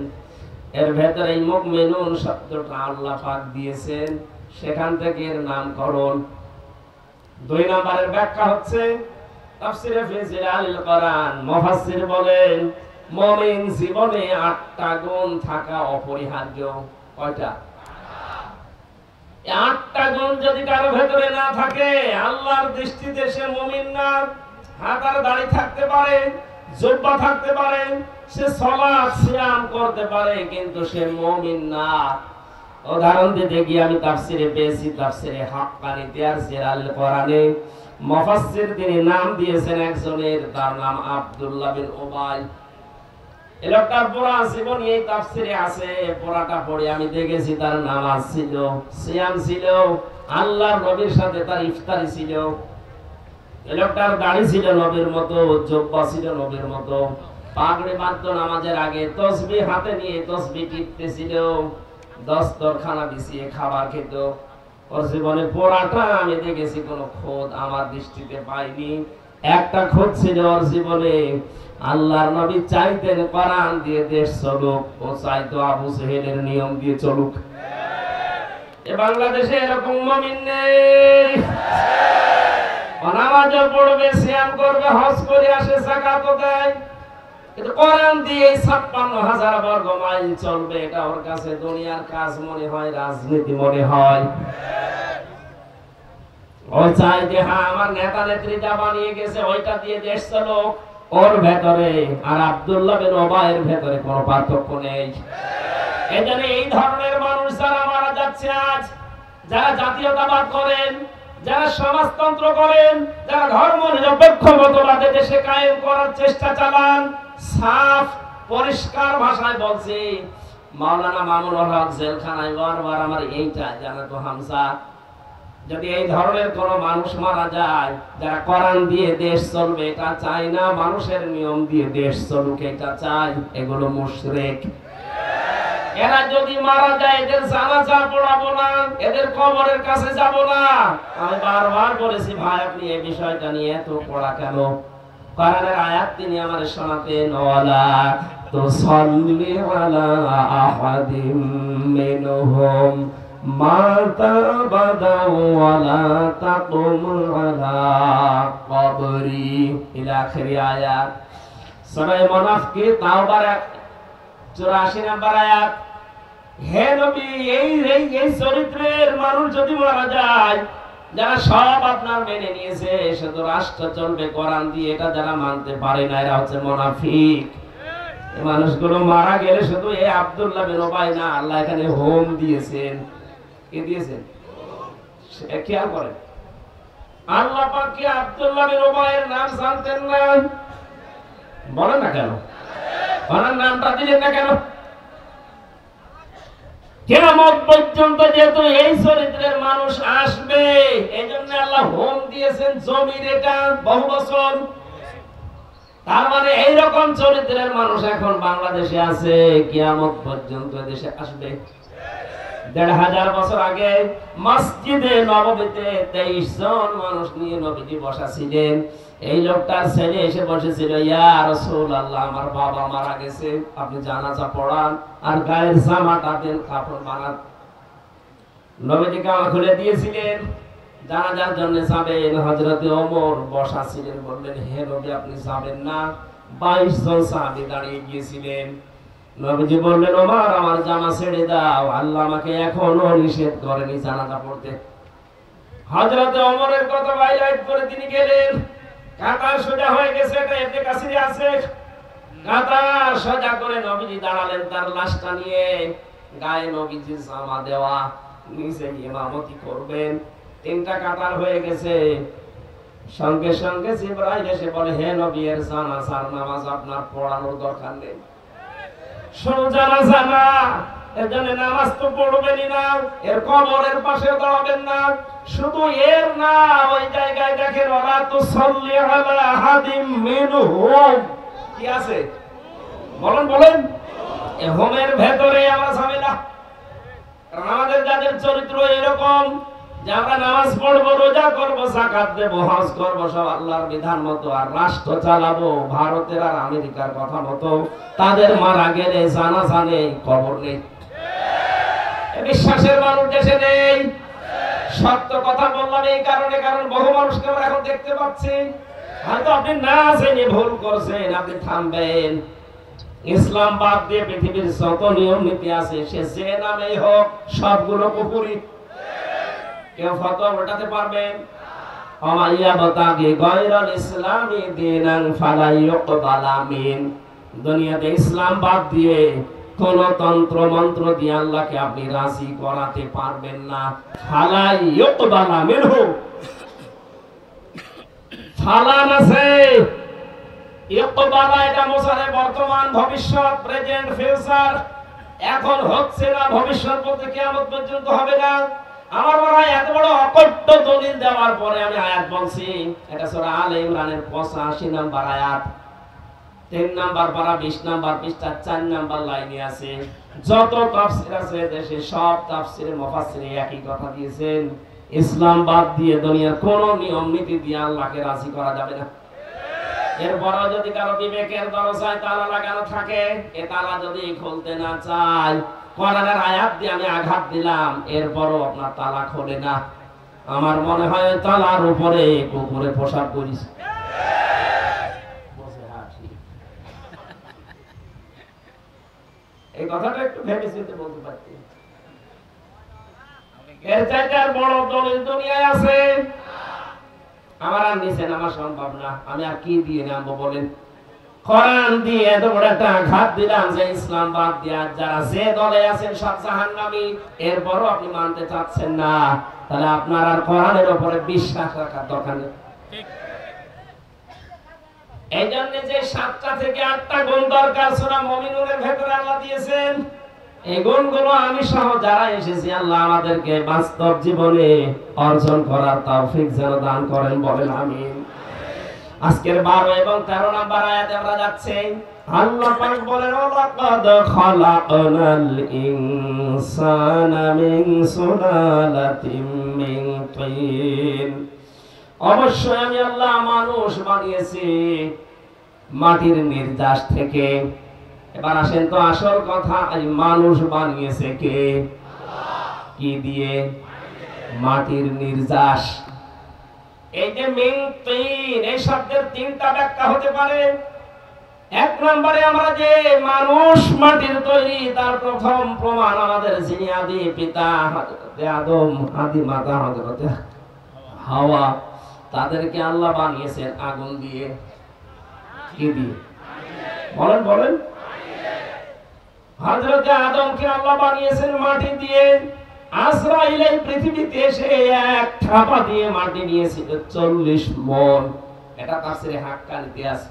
এর ভেতরে এই মুমিনুন শব্দটা আল্লাহ পাক দিয়েছেন, সেখান থেকে এর নামকরণ। 2 নম্বরের ব্যাখ্যা হচ্ছে তাফসীরে ফি জিলালিল কোরআন। মুফাসসির বলেন মুমিন জীবনে 8টা গুণ থাকা অপরিহার্য। কয়টা? 8টা গুণ যদি কারো ভেতরে না থাকে, আল্লাহর দৃষ্টিতে সে মুমিন না। হাতার দাড়ি থাকতে পারে, জুব্বা থাকতে পারে, সে সালাত সিয়াম করতে পারে, কিন্তু সে মুমিন না। উদাহরণ দিতে গিয়ে আমি তাফসীরে পেয়েছি, তাফসীরে হাক্কানীতে আর জিলালিল কোরআনে মুফাসসির তিনি নাম দিয়েছেন একজনের, তার নাম আব্দুল্লাহ বিন উবাই। এই লোকটার পুরা জীবন এই তাফসীরে আছে। পুরাটা পড়ে আমি দেখেছি তার নামাজ ছিল, সিয়াম ছিল, আল্লাহর নবীর সাথে তার ইফতারি ছিল। এই লোকটার দাড়ি ছিল নবীর মতো, জুব্বা ছিল নবীর মতো, পাগড়ি বাঁধতো নামাজের আগে, তাসবিহ হাতে নিয়ে তাসবিহ টিপতেছিল, দস্তরখানা বিছিয়ে খাবার খেত। ওর জীবনে পুরাটা আমি দেখেছি, কোনো খোদ আমার দৃষ্টিতে পাইনি। একটা খোদ ছিল ওর জীবনে, আল্লাহর নবী চাইতেন কোরআন দিয়ে দেশ চলুক, ও চাইতো আবু সেহেলের নিয়ম দিয়ে চলুক। এ বাংলাদেশে এরকম মুমিন নেই। নামাজও পড়বে, সিয়াম করবে, হজ করে আসে, যাকাতও দেয়, কিন্তু কোরআন দিয়ে 56,000 বর্গ মাইল চলবে, এটা ওর কাছে দুনিয়ার কাজ মনে হয়, রাজনীতি মনে হয়। ও চাই যে হ্যাঁ আমার নেতা নেত্রী যা বানিয়ে গেছে ওইটা দিয়ে দেশ চলুক। ওর ভেতরে আর আব্দুল্লাহ বিন উবাইয়ের ভেতরে কোনো পার্থক্য নেই। এজন্য এই ধরনের মানুষ যারা মারা যাচ্ছে আজ, যারা জাতীয়তাবাদ করেন, যারা সমাজতন্ত্র করেন, যারা ধর্ম নিরপেক্ষতাবাদে দেশে কায়েম করার চেষ্টা চালান, সাফ পরিষ্কার ভাষায় বলছি, মাওলানা মামুনুল হক জেলখানায় বারবার আমার এইটা জানাতো, হামজা যদি এই ধরনের কোন মানুষ মারা যায়, যারা কোরআন দিয়ে দেশ চলবে এটা চায় না, মানুষের নিয়ম দিয়ে দেশ চলুক এটা চায়, এগুলো মুশরিক। এরা যদি মারা যায় এদের জানাজা পড়াবো না, এদের কবরের কাছে যাব না। আমি বারবার বলেছি ভাই আপনি এই বিষয়টা নিয়ে এত পড়া কেন? কোরআনের আয়াত তিনি আমারে শোনাতেন, ওয়ালা তুসাল্লি আলা আহাদিম মিনহুম মাতা বাদাউ ওয়ালা তাকুম আলা কবরি ইলা আখির আয়াত। সূরা মুনাফিক তাওবার 84 নম্বর আয়াত। হে নবী, এই চরিত্রের মানুষ যদি মারা যায়, যারা সব আপনার মেনে নিয়েছে, শুধু রাষ্ট্র চলবে কোরআন দিয়ে, এটা যারা মানতে পারে না এরা হচ্ছে মুনাফিক। এই মানুষগুলো মারা গেলে শুধু এই আব্দুল্লাহ বিন উবাই না, আল্লাহ এখানে হোম দিয়েছেন। কি দিয়েছেন খেয়াল করেন। আল্লাহ পাক কি আব্দুল্লাহ বিন উবাইয়ের নাম জানতেন না? বলেন না কেন? ওনার নামটা দিলেন না কেন? কিয়ামত পর্যন্ত যেহেতু এই চরিত্রের মানুষ আসবে, এই জন্য আল্লাহ হোম দিয়েছেন জমির, এটা বহু বছর। তার মানে এইরকম চরিত্রের মানুষ এখন বাংলাদেশে আছে, কিয়ামত পর্যন্ত দেশে আসবে। ১৫০০ বছর আগে মসজিদে নববীতে ২৩ জন মানুষ নিয়ে নবীজি বসা ছিলেন। এই লোকটার ছেলে এসে বসেছিল, ইয়া রাসূলুল্লাহ আমার বাবা মারা গেছে, আপনি জানাজা পড়ান আর গায়ের জামাটা দেন, কাপড় বানান। নবীজি কামা খুলে দিয়েছিলেন, জানাজার জন্য যাবেন। হযরতে ওমর বসা ছিলেন, বললেন হে নবী আপনি যাবেন না? 22 জন সাহাবী দাঁড়িয়ে গিয়েছিলেন। নবীজি বললেন ওমর আমার জামা ছেড়ে দাও, আল্লাহ আমাকে এখনো নিষেধ করেনি জানাজা পড়তে। হযরতে ওমরের কথা হাইলাইট করে তিনি গেলেন। কাতার সোজা হয়ে গেছে, এটা ইবনে কাসিরে আছে। কাতার সোজা করে নবীজি দাঁড়ালেন তার লাশটা নিয়ে, গায়ে নবীজির জামা দেওয়া, নিচে ইমামতি করবেন। 3টা কাতার হয়ে গেছে। সঙ্গে সঙ্গে জিবরাইল এসে বলে হে নবী এর জানাজার নামাজ আপনার পড়ানোর দরকার নেই। শুধু জানাজা না, এজন্য নামাজ তো পড়বেনই না, এর কবরের পাশে দাঁড়াবেন না। শুধু এর না, ওই জায়গায় দেখেন ওয়ালা তুসাল্লি আলা আহাদিম মিনহুম, কি আছে বলেন বলেন? এই হোমের ভেতরে আমরা ঝামেলা। কারণ আমাদের যাদের চরিত্র এরকম যে আমরা নামাজ পড়বো, রোজা করবো, যাকাত দেব, হজ করবো, সব আল্লাহর বিধান মতো, আর রাষ্ট্র চালাবো ভারতের আর আমেরিকার কথা মতো, তাদের মারা গেলে জানাজা নেই, কবর নেই। বিশ্বাসের মানুষ দেশে নেই। সত্য কথা বললাম এই কারণে, কারণ বহু মানুষকে আমরা এখন দেখতে পাচ্ছি। হয়তো আপনি না জেনে ভুল করছেন, আপনি থামবেন। ইসলাম বাদ দিয়ে পৃথিবীর যত নিয়ম নীতি আছে, সে যে নামেই হোক, সবগুলো কুফরি। কেউ ফতোয়া উল্টাতে পারবেন? আমাইয়া বাতাগি গায়রাল ইসলামি দীনান ফালা ইউকবালা মিন। দুনিয়াতে ইসলাম বাদ দিয়ে কোন তন্ত্র মন্ত্র দিয়ে আল্লাহকে আপনি রাজি করাতে পারবেন না। ফালা ইউকবালা মিনহু, ফালান আছে, ইউকবালা এটা মুসারে বর্তমান, ভবিষ্যৎ, প্রেজেন্ট, ফিউচার। এখন হচ্ছে না, ভবিষ্যৎ বলতে কিয়ামত পর্যন্ত হবে না। আমার মনে হয় এত বড় অকট্য দলিল দেওয়ার পরে আমি আয়াত বলছি, এটা সূরা আলে ইমরানের 85 নম্বর আয়াত, 3 নাম্বার পারা 20 নাম্বার পৃষ্ঠা 4 নাম্বার লাইনে আছে। যত তাফসীর আছে দেশে সব তাফসীরে মুফাসসির একই কথা দিয়েছেন, ইসলাম বাদ দিয়ে দুনিয়ার কোন নিয়ম নীতি দিয়ে আল্লাহকে রাজি করা যাবে না। এরপরও যদি কারো বিবেকের দরজায় তালা লাগানো থাকে, এ তালা যদি খুলতে না চায়, কোরআনের আয়াত দিয়ে আমি আঘাত দিলাম, এরপরও আপনার তালা খোলে না, আমার মনে হয় তালার উপরে কুকুরে পোশাক করিস। এই কথাটা একটু ভেবে চিন্তে বলতে পারছি। এর চাইতে আর বড় দলিল দুনিয়ায় আছে? আমার আর নিচে নামা সম্ভব না, আমি আর কি দিয়ে নামবো বলেন? কোরআন দিয়ে এত বড় একটা আঘাত দিলাম যে ইসলাম বাদ দিয়ে যারা যে দলে আছেন সব জাহান্নামী, এরপরও আপনি মানতে চাচ্ছেন না, তাহলে আপনার আর কোরআনের উপরে বিশ্বাস রাখার দরকার নেই। এই জন্য যে 7টা থেকে 8টা গুণ দরকার সূরা মুমিনুনের ভেতরে আল্লাহ দিয়েছেন, এই গুণগুলো আমি সহ যারা এসেছি আল্লাহ আমাদেরকে বাস্তব জীবনে অর্জন করার তৌফিক যেন দান করেন, বলেন আমিন। আজকের 12 এবং 13 নম্বর আয়াতে আমরা যাচ্ছি। আল্লাহ পাক বলেন, ওয়ালাকাদ খালাকনাল ইনসানা মিন সুলালাতিন মিন তিন। অবশ্যই আমি আল্লাহ মানুষ বানিয়েছি মাটির নির্যাস থেকে। এবার আসেন তো আসল কথা, এই মানুষ বানিয়েছে কে? কি দিয়ে? মাটির নির্যাস। এই যে মিন তিন, এই শব্দের 3টা ব্যাখ্যা হতে পারে। 1 নম্বরে আমরা যে মানুষ মাটির তৈরি, তার প্রথম প্রমাণ আমাদের যিনি আদি পিতা হযরত আদম, আদি মাতা হযরত হাওয়া, তাদেরকে আল্লাহ বানিয়েছেন আগুন দিয়ে। কি দিয়ে? বলেন বলেন। হযরত আদমকে আল্লাহ বানিয়েছেন মাটি দিয়ে। আজরাইল এই পৃথিবীতে এসে এক থাপা দিয়ে মাটি নিয়েছিল 40 মণ। এটা তাফসীরে হাক্কানিতে আছে।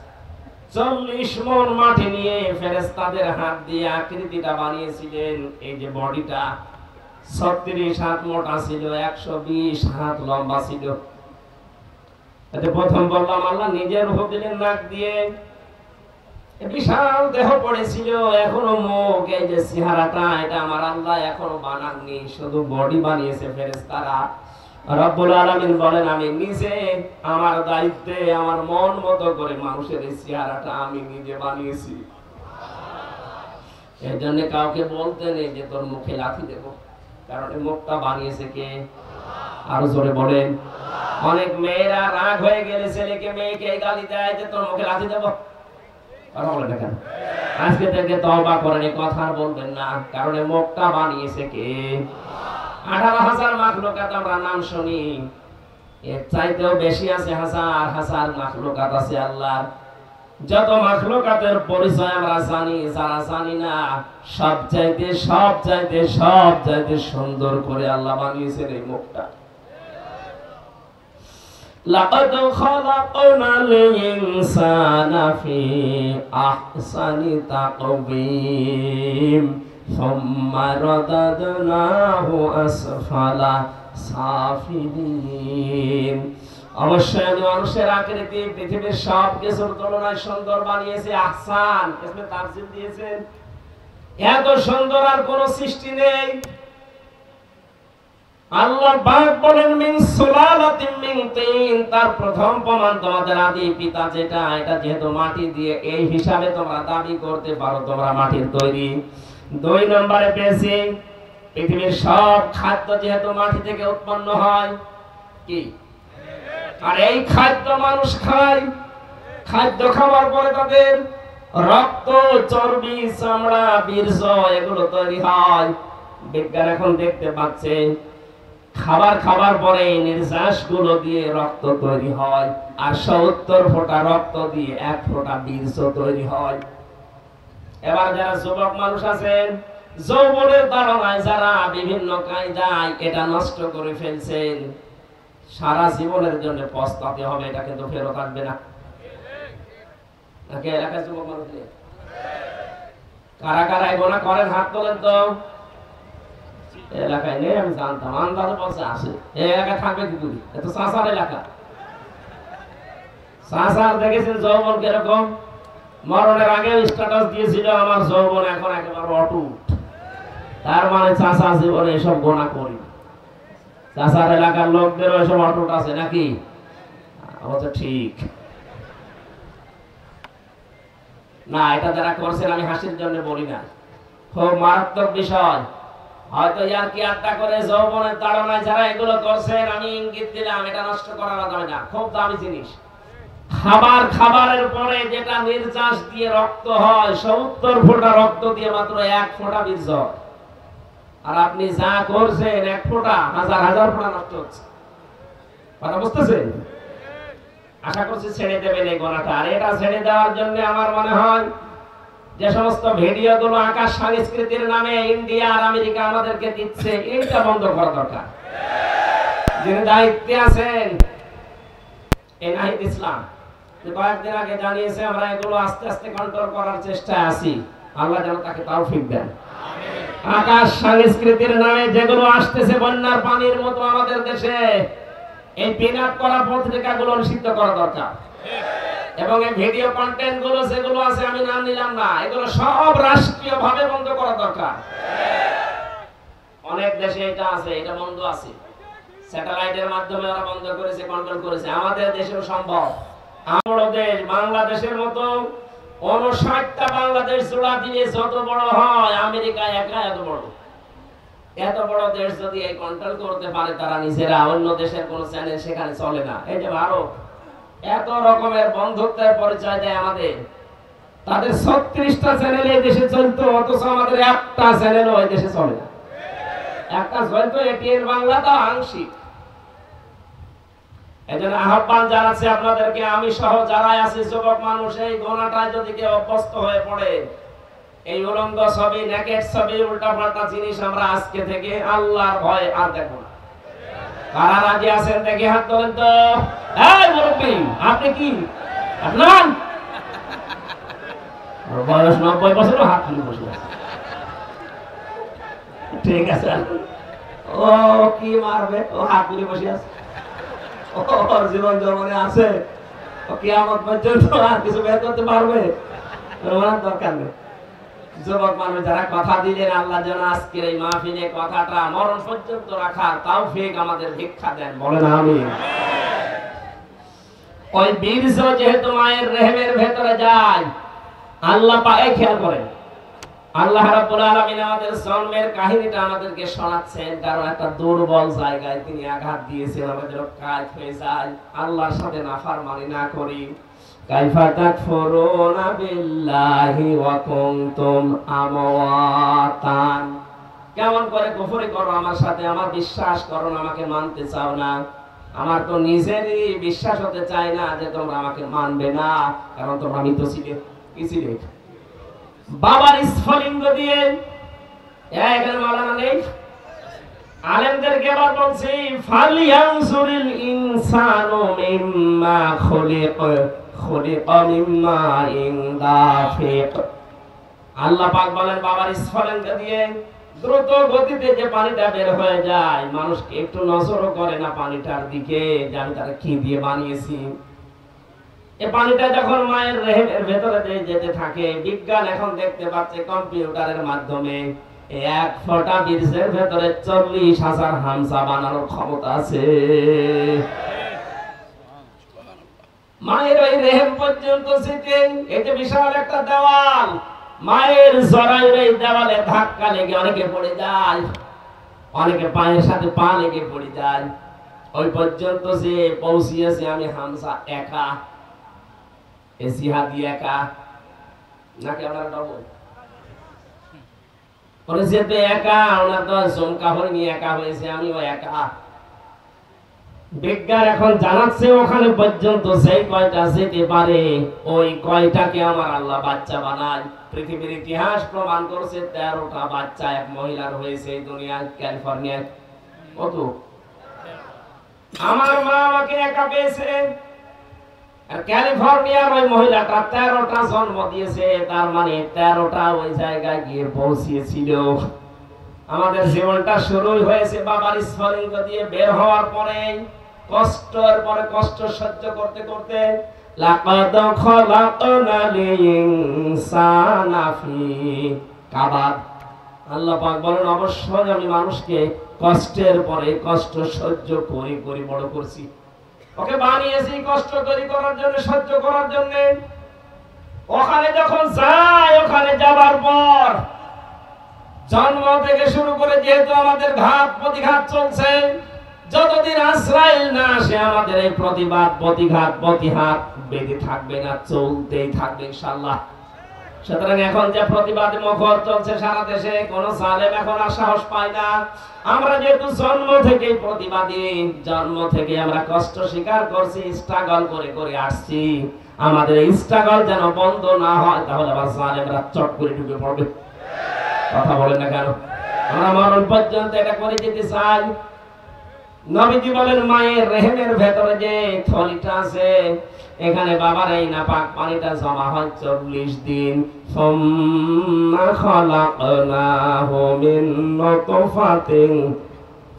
40 মণ মাটি নিয়ে ফেরেশতাদের হাত দিয়ে আকৃতিটা বানিয়েছিলেন। এই যে বডিটা 36 হাত মোটা ছিল, 120 হাত লম্বা ছিল। এতে প্রথম বললাম আল্লাহ নিজের রূহ দিলেন নাক দিয়ে। বিশাল দেহ পড়েছিল, এখনো মুখ, এই যে চেহারাটা, এটা আমার আল্লাহ এখনো বানাননি, শুধু বডি বানিয়েছে ফেরেশতারা। রব্বুল আলামিন বলেন, আমি নিজে আমার দায়িত্বে আমার মন মতো করে মানুষের এই চেহারাটা আমি নিজে বানিয়েছি। এর জন্য কাউকে বলতে নেই যে তোর মুখে লাথি দেব, কারণ এই মুখটা বানিয়েছে কে? আরো জোরে বলেন। অনেক মেয়েরা রাগ হয়ে গেলে ছেলেকে মেয়েকে গালি দেয় যে তোর মুখে লাথি দেব। আজকে থেকে তওবা করেন, এই কথা বলবেন না, কারণ এই মুখটা বানিয়েছে কে? 18,000 মাখলুকাত আমরা নাম শুনি, এর চাইতেও বেশি আছে, হাজার হাজার মাখলুকাত আছে আল্লাহর। যত মাখলুকাতের পরিচয় আমরা জানি, যারা জানি না, সব চাইতে সুন্দর করে আল্লাহ বানিয়েছেন এই মুখটা। লাকাদ খালাকনাল ইনসানা ফি আহসানি তাকবীম সুম্মা রাদাদনাহু আসফালা সাফিলিন। অবশ্যই আমি মানুষের আকৃতি পৃথিবীর সব কিছুর তুলনায় সুন্দর বানিয়েছি। আহসান এসমে তাফসীর দিয়েছেন, এত সুন্দর আর কোন সৃষ্টি নেই। আল্লাহ পাক বলেন মিন সুলালাতিন মিন তিন, তার প্রথম প্রমাণ তোমাদের আদি পিতা যেটা, এটা যেহেতু মাটি দিয়ে, এই হিসাবে তোমরা দাবি করতে পারো তোমরা মাটির তৈরি। 2 নম্বরে পেয়েছি পৃথিবীর সব খাদ্য যেহেতু মাটি থেকে উৎপন্ন হয়, কি? আর এই খাদ্য মানুষ খায়। খাদ্য খাওয়ার পরে তাদের রক্ত, চর্বি, চামড়া, বীর্য এগুলো তৈরি হয়। বিজ্ঞান এখন দেখতে পাচ্ছে খাবার পরে নির্যাস গুলো দিয়ে রক্ত তৈরি হয়, আর 70 ফোঁটা রক্ত দিয়ে 1 ফোঁটা বীর্য তৈরি হয়। এবার যারা যুবক মানুষ আছেন, যৌবনের তাড়নায় যারা বিভিন্ন কায়দায় এটা নষ্ট করে ফেলছেন, সারা জীবনের জন্য পস্তাতে হবে, এটা কিন্তু ফেরত আসবে না। নাকি এলাকায় যুবক মানুষ নেই? কারা কারা গোনা করেন হাত তোলেন তো। এলাকায় নেই, আমি জানতাম, আন্দাজে বলছে আসে। এই এলাকায় থাকবে কি করি? এত চাষার এলাকা। চাষার দেখেছেন যৌবন কিরকম? মরণের আগে স্ট্যাটাস দিয়েছিল আমার যৌবন এখন একেবারে অটুট। তার মানে চাষা জীবনে এসব গোনা করি। চাষার এলাকার লোকদেরও এসব অটুট আছে নাকি? অবশ্য ঠিক না, এটা যারা করছেন আমি হাসির জন্য বলি না, খুব মারাত্মক বিষয়। হয়তো ইয়ার কি আড্ডা করে যৌবনের তাড়নায় যারা এগুলো করছেন, আমি ইঙ্গিত দিলাম এটা নষ্ট করা যাবে না, খুব দামি জিনিস। খাবারের পরে যেটা নির্যাস দিয়ে রক্ত হয়, 70 ফোঁটা রক্ত দিয়ে মাত্র 1 ফোঁটা বীর্য। আর আপনি যা করছেন 1 ফোঁটা, হাজার হাজার ফোঁটা নষ্ট হচ্ছে। কথা বুঝতেছেন? আশা করছি ছেড়ে দেবেন এই গোনাটা। আর এটা ছেড়ে দেওয়ার জন্য আমার মনে হয় যে সমস্ত ভিডিওগুলো আকাশ সংস্কৃতির নামে ইন্ডিয়া আর আমেরিকা আমাদেরকে দিচ্ছে, এইটা বন্ধ করা দরকার। যিনি দায়িত্বে আছেন এনাহিদ ইসলাম, কয়েকদিন আগে জানিয়েছে আমরা এগুলো আস্তে আস্তে কন্ট্রোল করার চেষ্টায় আছি। আল্লাহ যেন তাকে তৌফিক দেন। আকাশ সংস্কৃতির নামে যেগুলো আসতেছে বন্যার পানির মতো আমাদের দেশে, এই পিনআপ করা পত্রিকাগুলো নিষিদ্ধ করা দরকার। এবং এই ভিডিও কন্টেন্ট গুলো যেগুলো আছে, আমি নাম নিলাম না, এগুলো সব রাষ্ট্রীয়ভাবে বন্ধ করা দরকার। অনেক দেশে এটা আছে, এটা বন্ধ আছে, স্যাটেলাইটের মাধ্যমে ওরা বন্ধ করেছে, কন্ট্রোল করেছে। আমাদের দেশেও সম্ভব। আমাদের দেশ বাংলাদেশের মতো 59টা বাংলাদেশ জোড়া দিয়ে যত বড় হয়, আমেরিকা একা এত বড়। এত বড় দেশ যদি এই কন্ট্রোল করতে পারে তারা নিজেরা, অন্য দেশের কোন চ্যানেল সেখানে চলে না। এই যে ভারত এত রকমের বন্ধুত্বের পরিচয় দেয় আমাদের, তাদের 36টা চ্যানেল এই দেশে চলতো, অথচ আমাদের একটা চ্যানেল ওই দেশে চলে না। একটা চলতো এটিএন বাংলা, তো আংশিক। এজন্য আহ্বান জানাচ্ছি আপনাদেরকে, আমি সহ যারা আছি যুবক মানুষ, এই গোনাটায় যদি কেউ অভ্যস্ত হয়ে পড়ে, এই উলঙ্গ ছবি, নেকেট ছবি, উল্টাপাল্টা জিনিস আমরা আজকে থেকে আল্লাহর ভয় আর দেখব না। কারা রাজি আছেন দেখে হাত তোলেন তো। এই মুরব্বি, আপনি কি আপনার বয়স 90 বছর, হাত তুলে বসে আছে। ঠিক আছে, ও কি মারবে, ও হাত তুলে বসে আছে, ওর জীবন যৌবনে আছে, ও কিয়ামত পর্যন্ত আর কিছু বের করতে পারবে? ওনার দরকার নেই। যুবক মানুষ যারা কথা দিলেন, আল্লাহ যেন আজকের এই মাহফিলে কথাটা মরণ পর্যন্ত রাখার তৌফিক আমাদের ভিক্ষা দেন, বলেন আমিন। ওই বীর্য যেহেতু মায়ের রেহেমের ভেতরে যায়, আল্লাহ পাকে খেয়াল করেন। আল্লাহ রাব্বুল আলামিন আমাদের জন্মের কাহিনীটা আমাদেরকে শোনাচ্ছেন, কারণ একটা দুর্বল জায়গায় তিনি আঘাত দিয়েছেন, আমাদের কাজ হয়ে যায় আল্লাহর সাথে নাফরমানি না করি। কাইফা তাকফুরুনা বিল্লাহি ওয়া কুনতুম আমওয়াতান, কেমন করে কুফরি করো আমার সাথে, আমার বিশ্বাস করো না, আমাকে মানতে চাও না। আমার তো নিজেরই বিশ্বাস হতে চায় না যে তোমরা আমাকে মানবে না, কারণ তোমরা মৃত ছিলে। কি ছিলে? বাবার স্ফলিঙ্গ দিয়ে। এখানে মাওলানা নেই, আলেমদেরকে আবার বলছি, ফালিয়ানজুরিল ইনসানু মিম্মা খুলিকা মিম্মা ইনদাফিক। আল্লাহ পাক বলেন বাবার স্ফলিঙ্গ দিয়ে দ্রুত গতিতে যে পানিটা বের হয়ে যায়, মানুষকে একটু নজরও করে না পানিটার দিকে, যে আমি তারা কি দিয়ে বানিয়েছি। এই পানিটা যখন মায়ের রেহেমের ভেতরে যেতে থাকে, বিজ্ঞান এখন দেখতে পাচ্ছে কম্পিউটারের মাধ্যমে এক ফোঁটা বীর্যের ভেতরে 40,000 হামসা বানানোর ক্ষমতা আছে। মায়ের ওই রেহেম পর্যন্ত যেতে, এই যে বিশাল একটা দেওয়াল, মায়ের জরায়ুর এই দেওয়ালে ধাক্কা লেগে অনেকে পড়ে যায়, অনেকে পায়ের সাথে পা লেগে পড়ে যায়। ওই পর্যন্ত যে পৌঁছিয়েছি আমি হামসা একা, এসিহাদি একা, নাকি আপনারা ডবল ওরে যেতে একা, ওনার তো জমকা হয়নি, একা হয়েছে, আমিও একা। বিজ্ঞান এখন জানাচ্ছে ওখানে পর্যন্ত যেই কয়টা যেতে পারে, ওই কয়টাকে আমার আল্লাহ বাচ্চা বানায়। পৃথিবীর ইতিহাস প্রমাণ করছে 13টা বাচ্চা এক মহিলার হয়েছে এই দুনিয়ায়, ক্যালিফোর্নিয়ায়। কত? আমার মা আমাকে একা পেয়েছে, আর ক্যালিফোর্নিয়ার ওই মহিলাটা 13টা জন্ম দিয়েছে, তার মানে 13টা ওই জায়গায় গিয়ে পৌঁছিয়েছিল। আমাদের জীবনটা শুরু হয়েছে বাবার স্ফলিঙ্গ দিয়ে, বের হওয়ার পরে কষ্টের পরে কষ্ট সহ্য করতে করতে লাকাদ খলাকনাল ইনসানা ফি কাবাদ। আল্লাহ পাক বলেন অবশ্যই আমি মানুষকে কষ্টের পরে কষ্ট সহ্য করে করে বড় করছি। ওকে বানিয়েছি কষ্ট তৈরি করার জন্য, সহ্য করার জন্য। ওখানে যখন যায়, ওখানে যাবার পর জন্ম থেকে শুরু করে যেহেতু আমাদের ঘাত প্রতিঘাত চলছে, যতদিন আজরাইল না আসে আমাদের এই প্রতিবাদ প্রতিঘাত প্রতিহাত বেঁধে থাকবে না, চলতেই থাকবে ইনশাআল্লাহ। সুতরাং এখন যে প্রতিবাদ মুখর চলছে সারা দেশে, কোন জালেম এখন আর সাহস পায় না। আমরা যেহেতু জন্ম থেকেই প্রতিবাদী, জন্ম থেকে আমরা কষ্ট স্বীকার করছি, স্ট্রাগল করে করে আসছি, আমাদের এই স্ট্রাগল যেন বন্ধ না হয়, তাহলে আবার জালেমরা চট করে ঢুকে পড়বে। কথা বলেন না কেন? আমরা মরণ পর্যন্ত এটা করে যেতে চাই। নবীজি বলেন মায়ের রেহেমের ভেতরে যে থলিটা আছে, এখানে বাবার এই নাপাক পানিটা জমা হয় 40 দিন। সুম্মা খালাকনাহু মিন নুতফাতিন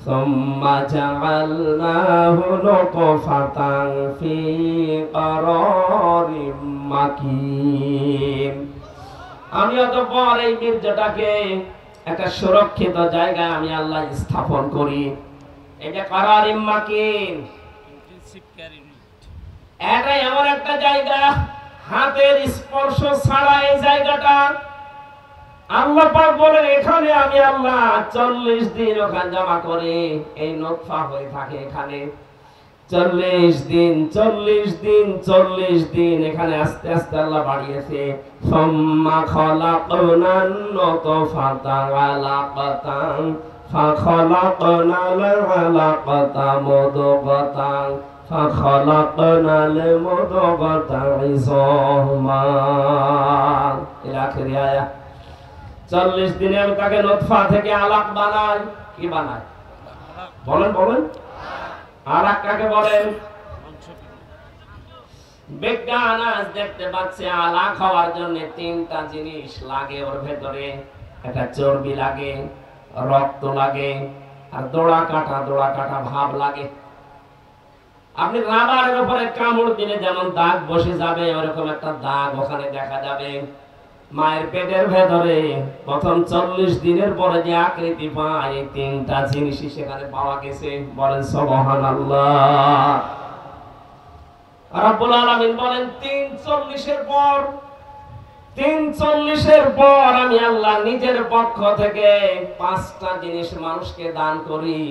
সুম্মা জাআলনাহু নুতফাতান ফি ক্বারারিম মাকিন। আমি অতঃপর এই বীর্যটাকে একটা সুরক্ষিত জায়গায় আমি আল্লাহ স্থাপন করি। এটা ক্বারারিম মাকিন, এটা এমন একটা জায়গা হাতের স্পর্শ ছাড়া এই জায়গাটা আল্লাহ পাক বলেন এখানে আমি আল্লাহ 40 দিন ওখানে জমা করে এই নুতফা হয়ে থাকে এখানে 40 দিন 40 দিন 40 দিন এখানে আস্তে আস্তে আল্লাহ বাড়িয়েছে। সুম্মা খালাকনান নুতফাতা আলাকাতান ফাখালাকনাল আলাকাতা মুদগাতান ফাখালাকনাল মুদগাতা ইযামা ইলা আখির আয়া। 40 দিনে আমি তাকে নুতফা থেকে আলাক বানাই। কি বানাই? বলেন বলেন, আলাক কাকে বলেন? বিজ্ঞান আজ দেখতে পাচ্ছে আলাক হওয়ার জন্য 3টা জিনিস লাগে ওর ভেতরে। একটা চর্বি লাগে, রক্ত লাগে, আর দোড়া কাটা ভাব লাগে। আপনি রাবারের উপরে কামড় দিলে যেমন দাগ বসে যাবে, ওরকম একটা দাগ ওখানে দেখা যাবে। মায়ের পেটের ভেতরে প্রথম 40 দিনের পরে যে আকৃতি পায়, এই 3টা জিনিসই সেখানে পাওয়া গেছে। বলেন সুবহানাল্লাহ। রব্বুল আলামিন বলেন 340 পর আমি আল্লাহ নিজের পক্ষ থেকে 5টা জিনিস মানুষকে দান করি।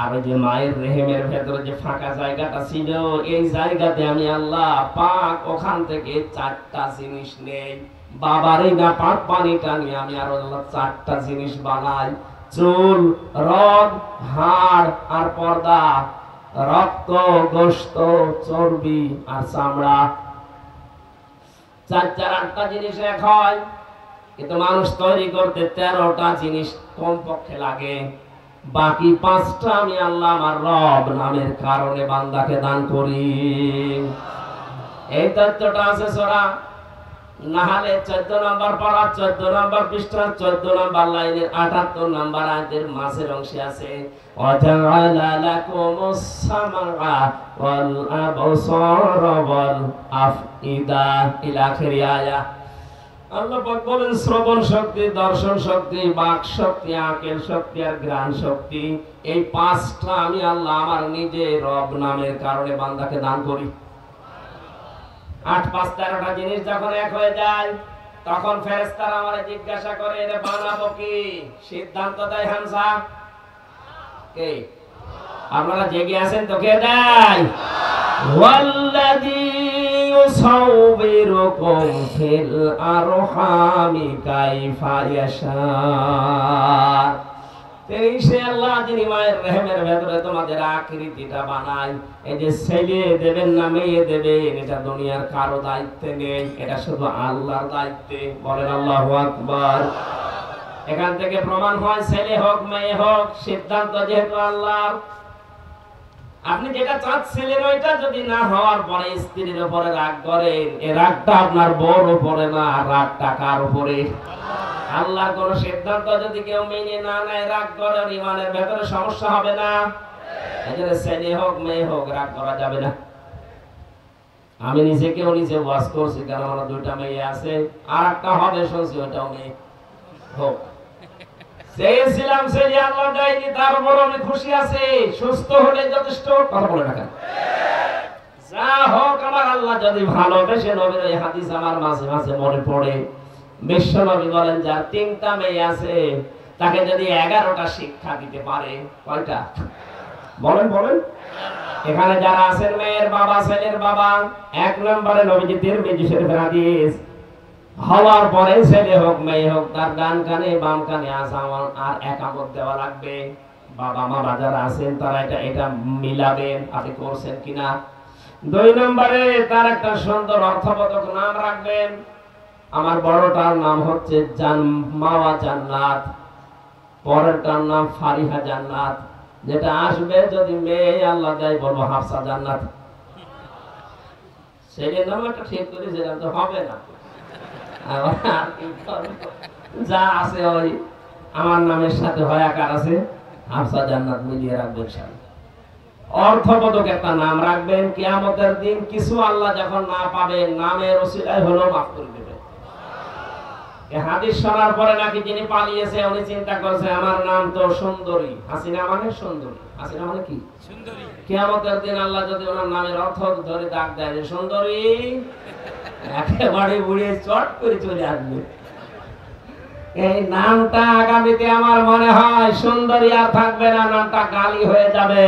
আর ওই যে মায়ের রেহেমের ভেতরে যে ফাঁকা জায়গাটা ছিল, এই জায়গাতে আমি আল্লাহ পাক ওখান থেকে 4টা জিনিস নেই। বাবার এই না পাক পানিটা নিয়ে আমি আর আল্লাহ 4টা জিনিস বানাই। চুল, রগ, হাড় আর পর্দা, রক্ত, গোশত, চর্বি আর চামড়া। 4-8টা জিনিস এক হয়, কিন্তু মানুষ তৈরি করতে 13টা জিনিস কমপক্ষে লাগে। বাকি 5টা আমি আল্লাহ আমার রব নামের কারণে বান্দাকে দান করি। এই তত্ত্বটা আছে সূরা নাহলে 14 নম্বর পারা 14 নম্বর পৃষ্ঠা 14 নম্বর লাইনের 78 নম্বর আয়াতের মাঝের অংশে আছে ওয়াজাআলা লাকুমুস সামআ ওয়াল আবসারা ওয়াল আফইদা ইলা আখির আয়া। আল্লাহ পাক বলেন শ্রবণ শক্তি, দর্শন শক্তি, বাক শক্তি, আকল শক্তি আর জ্ঞান শক্তি, এই 5টা আমি আল্লাহ আমার নিজে রব নামের কারণে বান্দাকে দান করি। 8, 5, 13টা জিনিস যখন এক হয়ে যায়, তখন ফেরেশতারা আমারে জিজ্ঞাসা করে এরে বানাবো কি? সিদ্ধান্ত দেয় হামজা কে? আপনারা জেগে আছেন তো? কে দেয়? ওয়াল্লাযী ইউসাউবিরুকুম ফিল আরহামি কাইফা ইয়াশা। সে আল্লাহ যিনি মায়ের রেহেমের ভেতরে তোমাদের আকৃতিটা বানায়। এই যে ছেলে দেবেন না মেয়ে দেবেন, এটা দুনিয়ার কারো দায়িত্বে নেই, এটা শুধু আল্লাহর দায়িত্বে। বলেন আল্লাহু আকবার। এখান থেকে প্রমাণ হয় ছেলে হোক মেয়ে হোক, সিদ্ধান্ত যেহেতু আল্লাহর। আপনি যেটা চাচ্ছিলেন ওইটা যদি না হওয়ার পরে স্ত্রীর উপরে রাগ করেন, এই রাগটা আপনার বউর উপরে না, রাগটা কার উপরে? আল্লাহর কোন সিদ্ধান্ত যদি কেউ মেনে না নেয়, রাগ করে, ইমানের ভেতরে সমস্যা হবে না? এজন্য ছেলে হোক মেয়ে হোক রাগ করা যাবে না। আমি নিজে ওয়াজ করছি, কারণ আমার 2টা মেয়ে আছে, আর একটা হবে শুনছি, ওটাও মেয়ে হোক। চেয়েছিলাম ছেলে, আল্লাহ দেয়নি, তার উপর আমি খুশি আছি। সুস্থ হলে যথেষ্ট। কথা বলে না কেন? যা হোক, আমার আল্লাহ যদি ভালোবেসে, নবীর এই হাদিস আমার মাঝে মাঝে মনে পড়ে। বিশ্ব নবী বলেন যার 3টা মেয়ে আছে, তাকে যদি 11টা শিক্ষা দিতে পারে, কয়টা? বলেন বলেন। এখানে যারা আছেন মেয়ের বাবা, ছেলের বাবা, 1 নম্বরে নবীজি তিরমিজি শরীফের হাদিস, হওয়ার পরে ছেলে হোক মেয়ে হোক তার ডান কানে বাম কানে আযান আর একামত দেওয়া লাগবে। বাবা মা যারা আছেন তারা এটা মিলাবেন, আপনি করছেন কিনা। 2 নম্বরে তার একটা সুন্দর অর্থবোধক নাম রাখবেন। আমার বড়টার নাম হচ্ছে মাওয়া জান্নাত, পরেরটার নাম ফারিহা জান্নাত, যেটা আসবে যদি মেয়ে আল্লাহ দেয় বলবো হাফসা জান্নাত। ছেলের নাম একটা ঠিক করে যেটা তো হবে না, যা আছে ওই আমার নামের সাথে হয়াকার আছে, হাফসা জান্নাত মিলিয়ে রাখবেন। অর্থবোধক একটা নাম রাখবেন। কিয়ামতের দিন কিছু আল্লাহ যখন না পাবেন নামের ওসিলায় হলো মাফ করে দেবে। এই হাদিস শোনার পরে নাকি যিনি পালিয়েছে উনি চিন্তা করছে আমার নাম তো সুন্দরী, হাসিনা মানে সুন্দরী, হাসিনা মানে কি সুন্দরী। কিয়ামতের দিন আল্লাহ যদি ওনার নামের অর্থ ধরে ডাক দেয় যে সুন্দরী, একেবারে বুড়িয়ে চট করে চলে আসবে। এই নামটা আগামীতে আমার মনে হয় সুন্দরী আর থাকবে না, নামটা গালি হয়ে যাবে।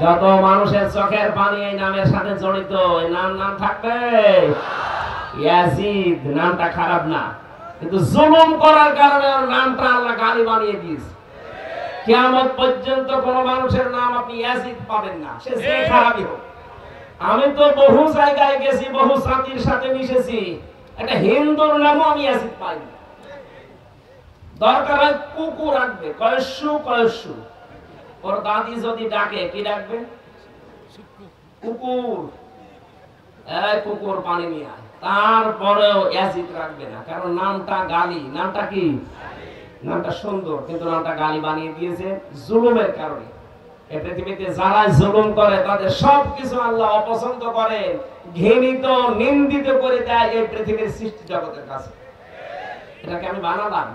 যত মানুষের চোখের পানি এই নামের সাথে জড়িত, এই নাম থাকবে। ইয়াজিদ নামটা খারাপ না, কিন্তু জুলুম করার কারণে ওর নামটা আল্লাহ গালি বানিয়ে দিয়েছে। কিয়ামত পর্যন্ত কোন মানুষের নাম আপনি ইয়াজিদ পাবেন না, সে যে খারাপই হোক। আমি তো বহু জায়গায় গেছি, বহু জাতির সাথে মিশেছি, একটা হিন্দুর নামও আমি ইয়াজিদ পাইনি। দরকার হয় কুকুর রাখবে, কয়সু কয়সু। ওর দাদি যদি ডাকে কি ডাকবে? কুকুর। এই কুকুর পানি নিয়ে আয়। তারপরেও ইয়াজিদ রাখবে না, কারণ নামটা গালি। নামটা কি? নামটা সুন্দর, কিন্তু নামটা গালি বানিয়ে দিয়েছে জুলুমের কারণে। এই পৃথিবীতে যারা জুলুম করে তাদের সবকিছু আল্লাহ অপছন্দ করেন, ঘৃণিত নিন্দিত করে দেয় এই পৃথিবীর সৃষ্টি জগতের কাছে। এটাকে আমি বানালাম।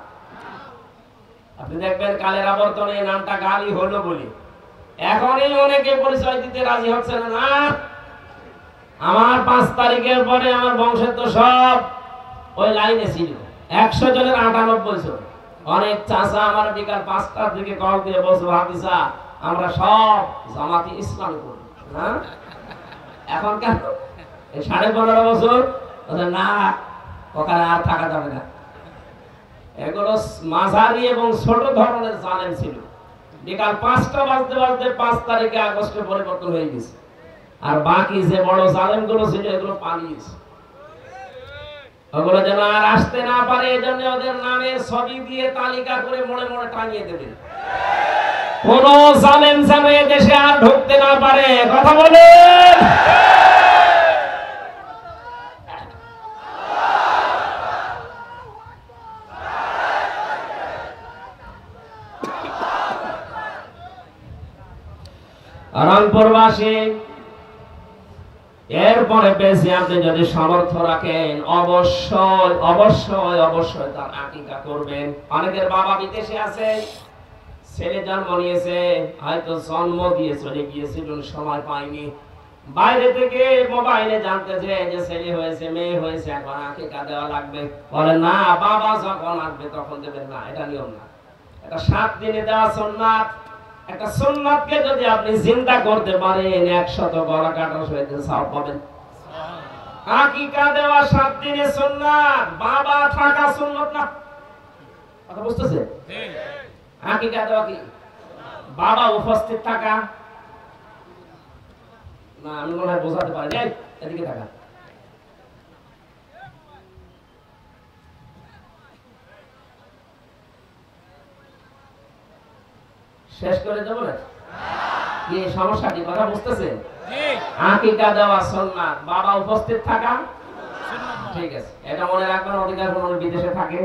আপনি দেখবেন কালের আবর্তনে নামটা গালি হলো বলে এখনই অনেকে পরিচয় দিতে রাজি হচ্ছে না। আমার 5 তারিখের পরে আমার বংশের তো সব ওই লাইনে ছিল, 100 জনের 98 জন। অনেক চাচা আমার বিকাল 5টার দিকে কল দিয়ে বলছে হাফিজা আমরা সব জামাতি ইসলাম করি। হ্যাঁ, এখন কেন 15.5 বছর না, ওখানে আর থাকা যাবে না। এগুলো মাঝারি এবং ছোট ধরনের জালেম ছিল। বিকাল 5টা বাজতে বাজতে 5 তারিখে আগস্টে পরিবর্তন হয়ে গেছে, আর বাকি যে বড় জালেম গুলো ছিল এগুলো পালিয়েছে। ওগুলো যেন আর আসতে না পারে এজন্য ওদের নামে ছবি দিয়ে তালিকা করে মোড়ে মোড়ে টাঙিয়ে দেবে। কোন জালেম যেন এদেশে আর ঢুকতে না পারে। কথা বলেন। রংপুরবাসী এরপরে বেশি আপনি যদি সামর্থ্য রাখেন অবশ্যই অবশ্যই অবশ্যই তার আকিকা করবেন। অনেকের বাবা বিদেশে আছে, ছেলে জন্ম নিয়েছে, হয়তো জন্ম দিয়ে চলে গিয়েছিল, সময় পায়নি, বাইরে থেকে মোবাইলে জানতেছে যে ছেলে হয়েছে মেয়ে হয়েছে, এখন আকিকা দেওয়া লাগবে। বলে না, বাবা যখন আসবে তখন দেবেন না, এটা নিয়ম না। এটা 7 দিনে দেওয়া সুন্নাত। একটা সুন্নাতকে যদি আপনি জিন্দা করতে পারেন 100 গলা কাটা সহিত সওয়াব পাবেন। আকিকা দেওয়া 7 দিনে সুন্নাত, বাবা থাকা সুন্নাত না। কথা বুঝতেছেন? আকিকা দেওয়া কি বাবা উপস্থিত থাকা না? আমি মনে হয় বোঝাতে পারি। এদিকে থাকা। শেষ করে দেবো না কি সমস্যাটি? কথা বুঝতেছেন? আকিকা দেওয়া সুন্নাত, বাবা উপস্থিত থাকা ঠিক আছে, এটা মনে রাখবেন। অধিকার কোন বিদেশে থাকে।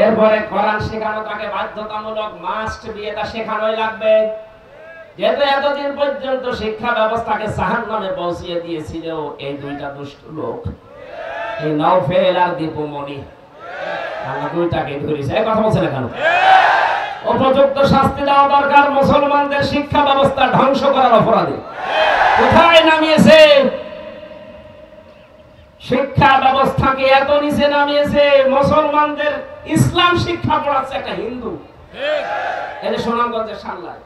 এরপরে কোরআন শেখানো তাকে বাধ্যতামূলক, মাস্ট বি, এটা শেখানোই লাগবে। যেহেতু এতদিন পর্যন্ত শিক্ষা ব্যবস্থাকে জাহান্নামে পৌঁছিয়ে দিয়েছিল এই 2টা দুষ্ট লোক, এই নওফেল আর দীপুমণি, আমরা 2টাকে ধরেছি। এই কথা বলছেন কেন? উপযুক্ত শাস্তি দেওয়া দরকার মুসলমানদের শিক্ষা ব্যবস্থা ধ্বংস করার অপরাধে। কোথায় নামিয়েছে? শিক্ষা ব্যবস্থাকে এত নিচে নামিয়েছে, মুসলমানদের ইসলাম শিক্ষা পড়াচ্ছে একটা হিন্দু। এটা সুনামগঞ্জের সাল্লায়।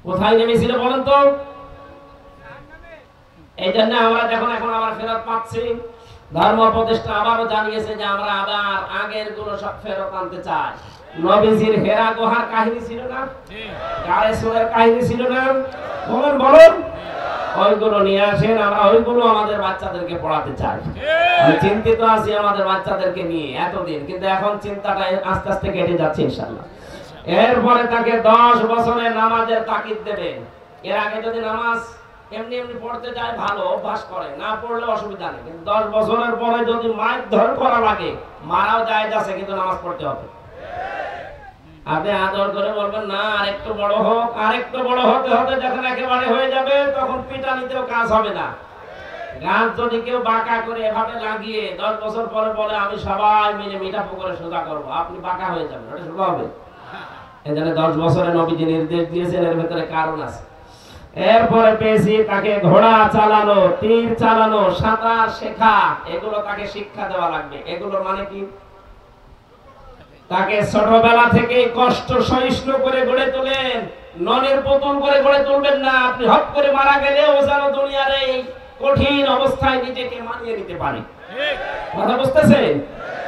কোথায় নেমেছিল বলেন তো? এই জন্য আমরা যখন এখন আবার ফেরত পাচ্ছি, ধর্ম উপদেষ্টা আবারও জানিয়েছে যে আমরা আবার আগের গুলো সব ফেরত আনতে চাই। নবীজির হেরা গুহার কাহিনী ছিল না, গায়ে সোয়ের কাহিনী ছিল না, বলেন বলেন, ওইগুলো নিয়ে আসেন, আমরা ওইগুলো আমাদের বাচ্চাদেরকে পড়াতে চাই। আমি চিন্তিত আছি আমাদের বাচ্চাদেরকে নিয়ে এতদিন, কিন্তু এখন চিন্তাটা আস্তে আস্তে কেটে যাচ্ছে ইনশাআল্লাহ। এরপরে তাকে 10 বছরের নামাজের তাকিদ দেবেন। এর আগে যদি নামাজ এমনি এমনি পড়তে যায় ভালো অভ্যাস করে, না পড়লে অসুবিধা নেই, কিন্তু 10 বছরের পরে যদি মারধর করা লাগে, মারাও জায়েজ আছে, কিন্তু নামাজ পড়তে হবে। আপনি আদর করে বলবেন না আরেকটু বড় হোক, আরেকটু বড় হতে হতে যখন একেবারে হয়ে যাবে তখন পিটানিতেও কাজ হবে না। গাছ যদি কেউ বাঁকা করে এভাবে লাগিয়ে 10 বছর পরে বলে আমি সবাই মিলে মিঠা পুকুরে সোজা করবো, আপনি বাঁকা হয়ে যাবেন, ওটা সোজা হবে। এজন্য 10 বছরে নবীজি নির্দেশ দিয়েছেন, এর ভিতরে কারণ আছে। এরপরে পেয়েছি তাকে ঘোড়া চালানো, তীর চালানো, সাঁতার শেখা, এগুলো তাকে শিক্ষা দেওয়া লাগবে। এগুলোর মানে কি? তাকে ছোটবেলা থেকে কষ্ট সহিষ্ণু করে গড়ে তোলেন, ননের পুতুল করে গড়ে তুলবেন না। আপনি হট করে মারা গেলেও যেন দুনিয়ার এই কঠিন অবস্থায় নিজেকে মানিয়ে নিতে পারে। কথা বুঝতেছেন?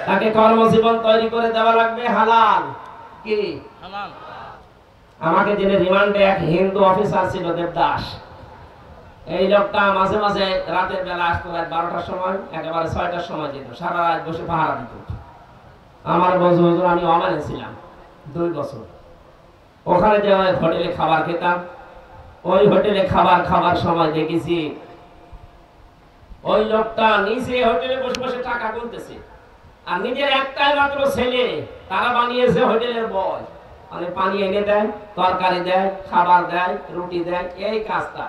তাকে কর্মজীবন তৈরি করে দেওয়া লাগবে হালাল। কি হালাল? আমাকে যিনি রিমান্ডে এক হিন্দু অফিসার ছিল দেবদাস, এই লোকটা মাঝে মাঝে রাতের বেলা আসতো, রাত 12টার সময়, একেবারে 6টার সময় যেত, সারা রাত বসে পাহারা দিত। আমার বছর আমি ওমানে ছিলাম 2 বছর, ওখানে যে হোটেলে খাবার খেতাম, ওই হোটেলে খাবার সময় দেখেছি ওই লোকটা নিচে হোটেলে বসে বসে টাকা গুনতেছে, আর নিজের একটাই মাত্র ছেলে, তারা বানিয়েছে হোটেলের বয়, মানে পানি এনে দেয়, তরকারি দেয়, খাবার দেয়, রুটি দেয়, এই কাজটা।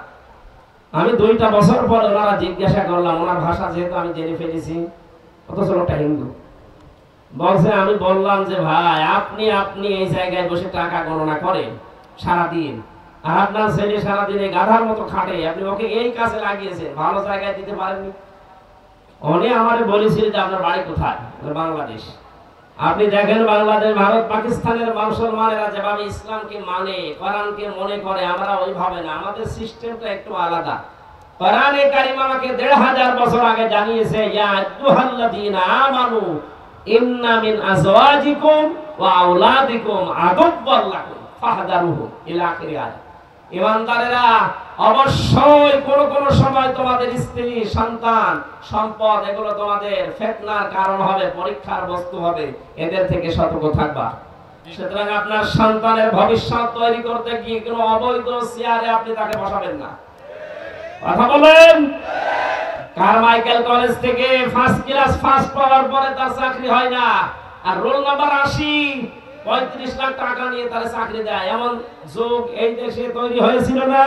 আমি 2টা বছর পর ওনারা জিজ্ঞাসা করলাম, ওনার ভাষা যেহেতু আমি জেনে ফেলেছি, অথচ লোকটা হিন্দু, বলছে, আমি বললাম যে ভাই আপনি এই জায়গায় বসে টাকা গণনা করেন সারাদিন, আর আপনার ছেলে সারাদিন এই গাধার মতো খাটে, আপনি ওকে এই কাজে লাগিয়েছেন, ভালো জায়গায় দিতে পারেননি। উনি আমারে বলেছিল যে আপনার বাড়ি কোথায়? বাংলাদেশ। আপনি দেখেন বাংলাদেশ, ভারত, পাকিস্তানের মুসলমানেরা যেভাবে ইসলামকে মানে, কোরআনকে মনে করে, আমরা ওইভাবে না, আমাদের সিস্টেমটা একটু আলাদা। কোরআনে কারীম আমাকে 1500 বছর আগে জানিয়েছে, ইয়া আইয়ুহাল্লাযীনা আমানু ইন্না মিন আজওয়াজিকুম ওয়া আওলাদিকুম আদুওয়াল লাকুম ফাহদারুহু ইলা আখির আয়াত। ঈমানদারেরা, অবশ্যই কোন সময় তোমাদের স্ত্রী, সন্তান, সম্পদ, এগুলো তোমাদের ফিতনার কারণ হবে, পরীক্ষার বস্তু হবে, এদের থেকে সতর্ক থাকবা। সুতরাং আপনার সন্তানের ভবিষ্যৎ তৈরি করতে গিয়ে কোনো অবৈধ চেয়ারে আপনি তাকে বসাবেন না। কথা বলেন? কারমাইকেল কলেজ থেকে ফার্স্ট ক্লাস ফার্স্ট পাওয়ার পরে তার চাকরি হয় না, আর রোল নাম্বার 80 35 লাখ টাকা নিয়ে তার চাকরি দেয়, এমন যুগ এই দেশে তৈরি হয়েছিল না?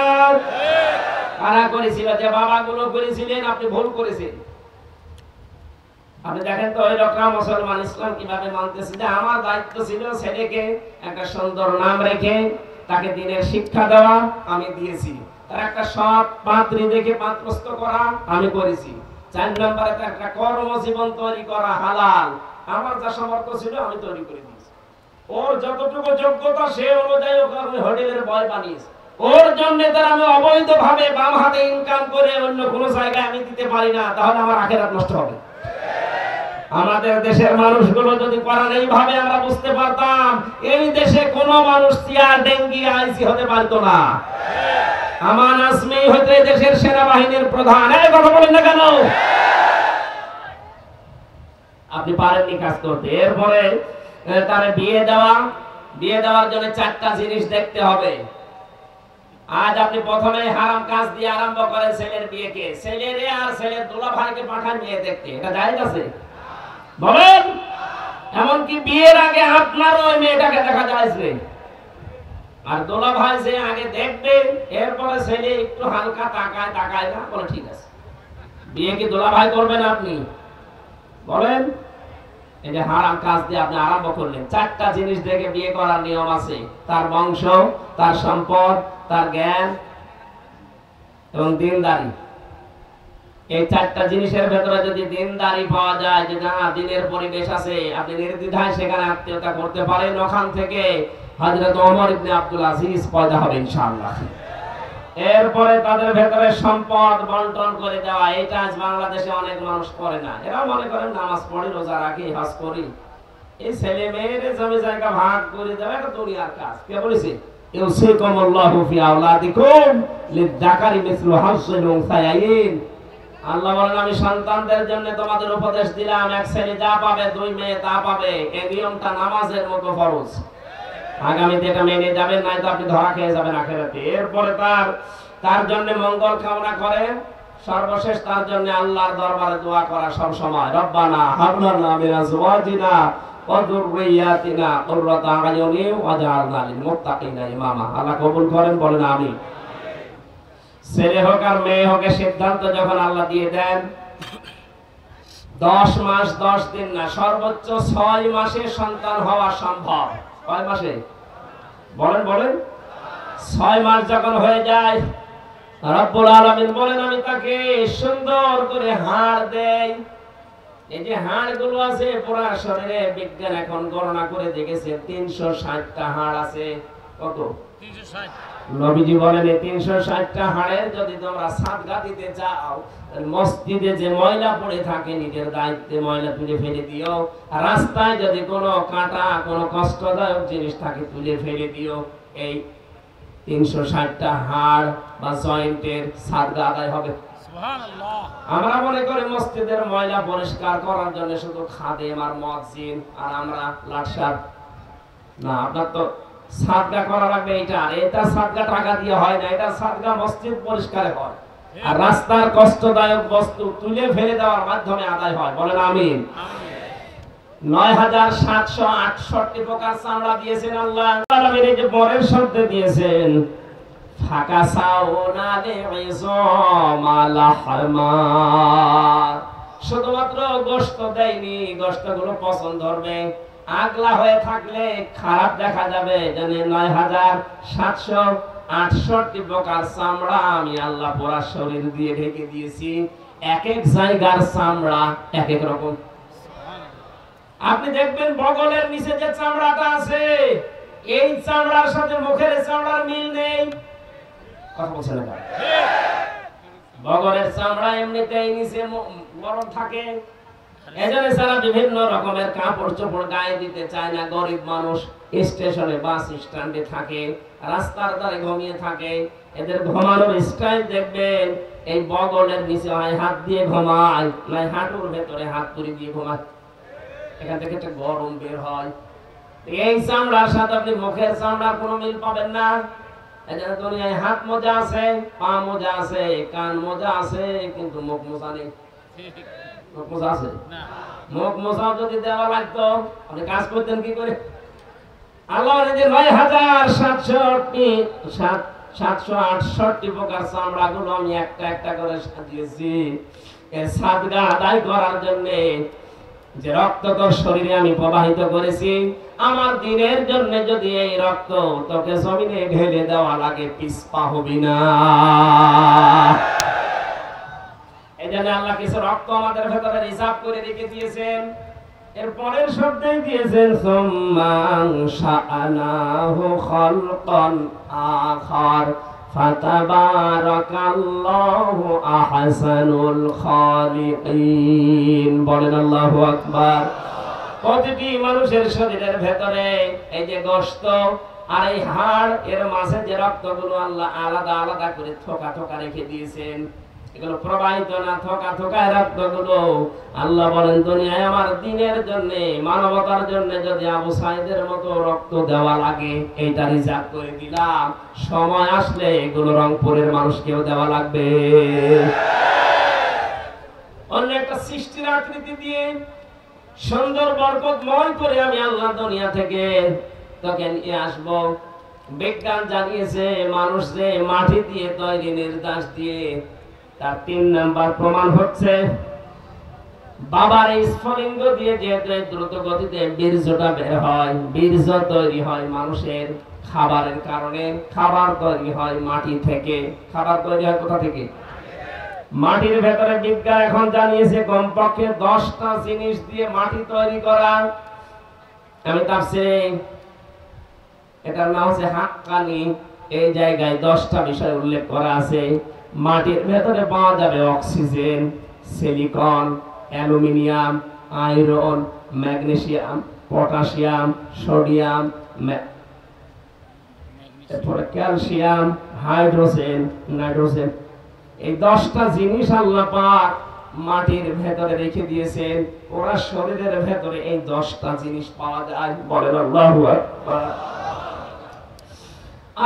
কারা করেছিল? যে বাবাগুলো করেছিলেন, আপনি ভুল করেছেন। আপনি দেখেন তো ওই লোকরা মুসলমান, ইসলাম কিভাবে মানতেছে। যে আমার দায়িত্ব ছিল ছেলেকে একটা সুন্দর নাম রেখে তাকে দ্বীনের শিক্ষা দেওয়া, আমি দিয়েছি। তার একটা সৎ পাত্রী দেখে পাত্রস্থ করা, আমি করেছি। 4 নম্বরে তার একটা কর্মজীবন তৈরি করা হালাল, আমার যা সামর্থ্য ছিল আমি তৈরি করে দিয়েছি। ওর যতটুকু যোগ্যতা সে অনুযায়ী ওকে আমি হোটেলের বয় বানিয়েছি। ওর জন্য তার আমি অবৈধভাবে বাম হাতে ইনকাম করে অন্য কোনো জায়গায় আমি দিতে পারি না, তাহলে আমার আখিরাত নষ্ট হবে। আমাদের দেশের মানুষগুলো যদি কোরআন এইভাবে আমরা বুঝতে পারতাম, এই দেশে কোনো মানুষ চেয়ার ডেঙ্গি আইসি হতে পারতো না। আমান আজমি হতে দেশের সেনাবাহিনীর প্রধান, এই কথা বলেন না কেন? আপনি পারেননি কাজ করতে। এরপরে তারে বিয়ে দেওয়ার জন্য 4টা জিনিস দেখতে হবে। আজ আপনি প্রথমে হারাম কাজ দিয়ে আরম্ভ করেন ছেলের বিয়েকে, ছেলের আর ছেলের দুলা ভাইকে পাঠান বিয়ে দেখতে, এটা জায়েজ আছে? বলেন। এমনকি বিয়ের আগে আপনার ওই মেয়েটাকে দেখা যায়, আর দোলা ভাই যে আগে দেখবে, এরপরে ছেলে একটু হালকা তাকায় না, বলে ঠিক আছে। বিয়ে কি দোলা ভাই করবেন আপনি? বলেন। এই যে হারাম কাজ দিয়ে আপনি আরম্ভ করলেন। 4টা জিনিস দেখে বিয়ে করার নিয়ম আছে, তার বংশ, তার সম্পদ, তার জ্ঞান এবং দিনদারি। এই 4টা জিনিসের ভেতরে যদি দিনদারি পাওয়া যায়, যে না দিনের পরিবেশ আছে, আপনি নির্দ্বিধায় সেখানে আত্মীয়তা করতে পারেন, ওখান থেকে হযরত ওমর ইবনে আব্দুল আজিজ পয়দা হবে ইনশাআল্লাহ। এরপরে তাদের ভেতরে সম্পদ বন্টন করে দেওয়া, এটা আজ বাংলাদেশে অনেক মানুষ করে না। এরা মনে করেন নামাজ পড়ি, রোজা রাখি, হজ করি, এই ছেলে মেয়ের জমি জায়গা ভাগ করে দেওয়া এটা দুনিয়ার কাজ। কে বলেছে? ইউসিকুমুল্লাহু ফি আওলাদিকুম লিযাকারি মিসলু হাজ্জিল উনসায়াইন। আল্লাহ বলেন আমি সন্তানদের জন্য তোমাদের উপদেশ দিলাম, এক ছেলে যা পাবে দুই মেয়ে তা পাবে। এই নিয়মটা নামাজের মতো ফরজ। আগামীতে এটা মেনে যাবেন, নাই তো আপনি ধরা খেয়ে যাবেন আখিরাতে। এরপরে তার জন্য মঙ্গল কামনা করে, সর্বশেষ তার জন্য আল্লাহর দরবারে দোয়া করা সব সময়, রব্বানা হাব লানা মিন আজওয়াজিনা ওয়া যুররিয়াতিনা কুররাতা আয়ুনি ওয়াজআলনা লিল মুত্তাকিনা ইমামা। আল্লাহ কবুল করেন, বলেন আমিন। ছেলে হোক আর মেয়ে হোক, সিদ্ধান্ত যখন আল্লাহ দিয়ে দেন, 10 মাস 10 দিন না, সর্বোচ্চ 6 মাসে সন্তান হওয়া সম্ভব। কয় মাসে? বলেন বলেন। 6 মাস যখন হয়ে যায়, রব্বুল আলামিন বলেন আমি তাকে সুন্দর করে হাড় দেই। এই যে হাড়গুলো আছে পুরা শরীরে, বিজ্ঞান এখন গণনা করে দেখেছে 360টা হাড় আছে। কত? 360। নবীজি বলেন এই 360টা হাড়ের যদি তোমরা সাদকা দিতে চাও, মসজিদে যে ময়লা পড়ে থাকে নিজের দায়িত্বে ময়লা তুলে ফেলে দিও। রাস্তায় যদি কোনো কাঁটা, কোনো কষ্টদায়ক জিনিস থাকে তুলে ফেলে দিও। এই 360টা হাড় বা জয়েন্টের সাদকা আদায় হবে। সুবহানাল্লাহ। আমরা মনে করি মসজিদের ময়লা পরিষ্কার করার জন্য শুধু খাদেম আর মুয়াজ্জিন আর আমরা লাটসার। না, আপনার তো সাদকা করা লাগবে। এটা সাদকা টাকা দিয়ে হয় না, এটা সাদকা মসজিদ পরিষ্কারে হয়। আর রাস্তার কষ্টদায়ক বস্তু তুলে ফেলে দেওয়ার মাধ্যমে আদায় হয়। বলেন আমিন। ৯৭৬৮ প্রকার চামড়া দিয়েছেন আল্লাহ। এই যে বরের শব্দ দিয়েছেন, ফাঁকা সাউনা লিইযমা লাহমা, শুধুমাত্র গোশত দেয়নি, গোশতগুলো পছন্দ হবে। আগলা হয়ে থাকলে খারাপ দেখা যাবে। জানেন ৯৭৬৮ প্রকার চামড়া আমি আল্লাহ পুরা শরীর দিয়ে ঢেকে দিয়েছি। এক এক জায়গার চামড়া এক এক রকম। আপনি দেখবেন বগলের নিচে যে চামড়াটা আছে, এই চামড়ার সাথে মুখের চামড়ার মিল নেই। কথা বলছেন না? বগলের চামড়া এমনিতেই নিচে গরম থাকে, এজন্য সারা বিভিন্ন রকমের কাপড় চোপড় গায়ে দিতে চায় না। গরিব মানুষ স্টেশনে, বাস স্ট্যান্ডে থাকে, রাস্তার ধারে ঘুমিয়ে থাকে। এদের ঘুমানোর স্টাইল দেখবেন এই বগলের নিচে হয় হাত দিয়ে ঘুমায়, নয় হাঁটুর ভেতরে হাত তুলে দিয়ে ঘুমায়। এখান থেকে একটা গরম বের হয়। এই চামড়ার সাথে আপনি মুখের চামড়ার কোনো মিল পাবেন না। এজন্য দুনিয়ায় হাত মোজা আছে, পা মোজা আছে, কান মোজা আছে, কিন্তু মুখ মোজা নেই। মুখ মোজা আছে না? মুখ মোজা যদি দেওয়া লাগতো আপনি কাজ করতেন কি করে? আল্লাহ যে ৯৭৬৮ প্রকার চামড়া গুলো আমি একটা একটা করে সাজিয়েছি এর সাদকা আদায় করার জন্য। যে রক্ত তোর শরীরে আমি প্রবাহিত করেছি, আমার দিনের জন্য যদি এই রক্ত তোকে জমিনে ঢেলে দেওয়া লাগে, পিছপা হবি না। এই জন্য আল্লাহ কিছু রক্ত আমাদের ভেতরে রিজার্ভ করে রেখে দিয়েছেন। এর পরের শব্দে দিয়েছেন সুম্মা আনশাআনাহু খালকান আখার ফাতাবারাকাল্লাহু আহসানুল খালিকিন। বলেন আল্লাহু আকবার। প্রতিটি মানুষের শরীরের ভেতরে এই যে গোশত আর এই হাড়, এর মাঝে যে রক্তগুলো আল্লাহ আলাদা আলাদা করে থোকা থোকা রেখে দিয়েছেন, এগুলো প্রবাহিত না, থোকা থোকায় রক্তগুলো। আল্লাহ বলেন দুনিয়ায় আমার দিনের জন্য, মানবতার জন্য যদি আবু সাইদের মতো রক্ত দেওয়া লাগে, এইটা রিজার্ভ করে দিলাম। সময় আসলে এগুলো রংপুরের মানুষকেও দেওয়া লাগবে। অন্য একটা সৃষ্টির আকৃতি দিয়ে সুন্দর বরকতময় করে আমি আল্লাহ দুনিয়া থেকে তোকে নিয়ে আসবো। বিজ্ঞান জানিয়েছে মানুষ যে মাটি দিয়ে তৈরি, নির্যাস দিয়ে, তার ৩ নাম্বার প্রমাণ হচ্ছে বাবার এই স্ফলিঙ্গ দিয়ে যে দ্রুত গতিতে বীর্যটা বের হয়, বীর্য তৈরি হয় মানুষের খাবারের কারণে। খাবার তৈরি হয় মাটি থেকে। খাবার তৈরি হয় কোথা থেকে? মাটির ভেতরে। বিজ্ঞান এখন জানিয়েছে কমপক্ষে 10টা জিনিস দিয়ে মাটি তৈরি করা। আমি তাফসীরে, এটার নাম হচ্ছে হাক্কানি এই জায়গায় 10টা বিষয় উল্লেখ করা আছে। মাটির ভেতরে পাওয়া যাবে oxygen, silicon, aluminium, iron, magnesium, potassium, sodium, এরপরে ক্যালসিয়াম, হাইড্রোজেন, নাইট্রোজেন। এই 10টা জিনিস আল্লাহ পাক মাটির ভেতরে রেখে দিয়েছেন। ওরা শরীরের ভেতরে এই 10টা জিনিস পাওয়া যায়। বলেন আল্লাহু আকবার।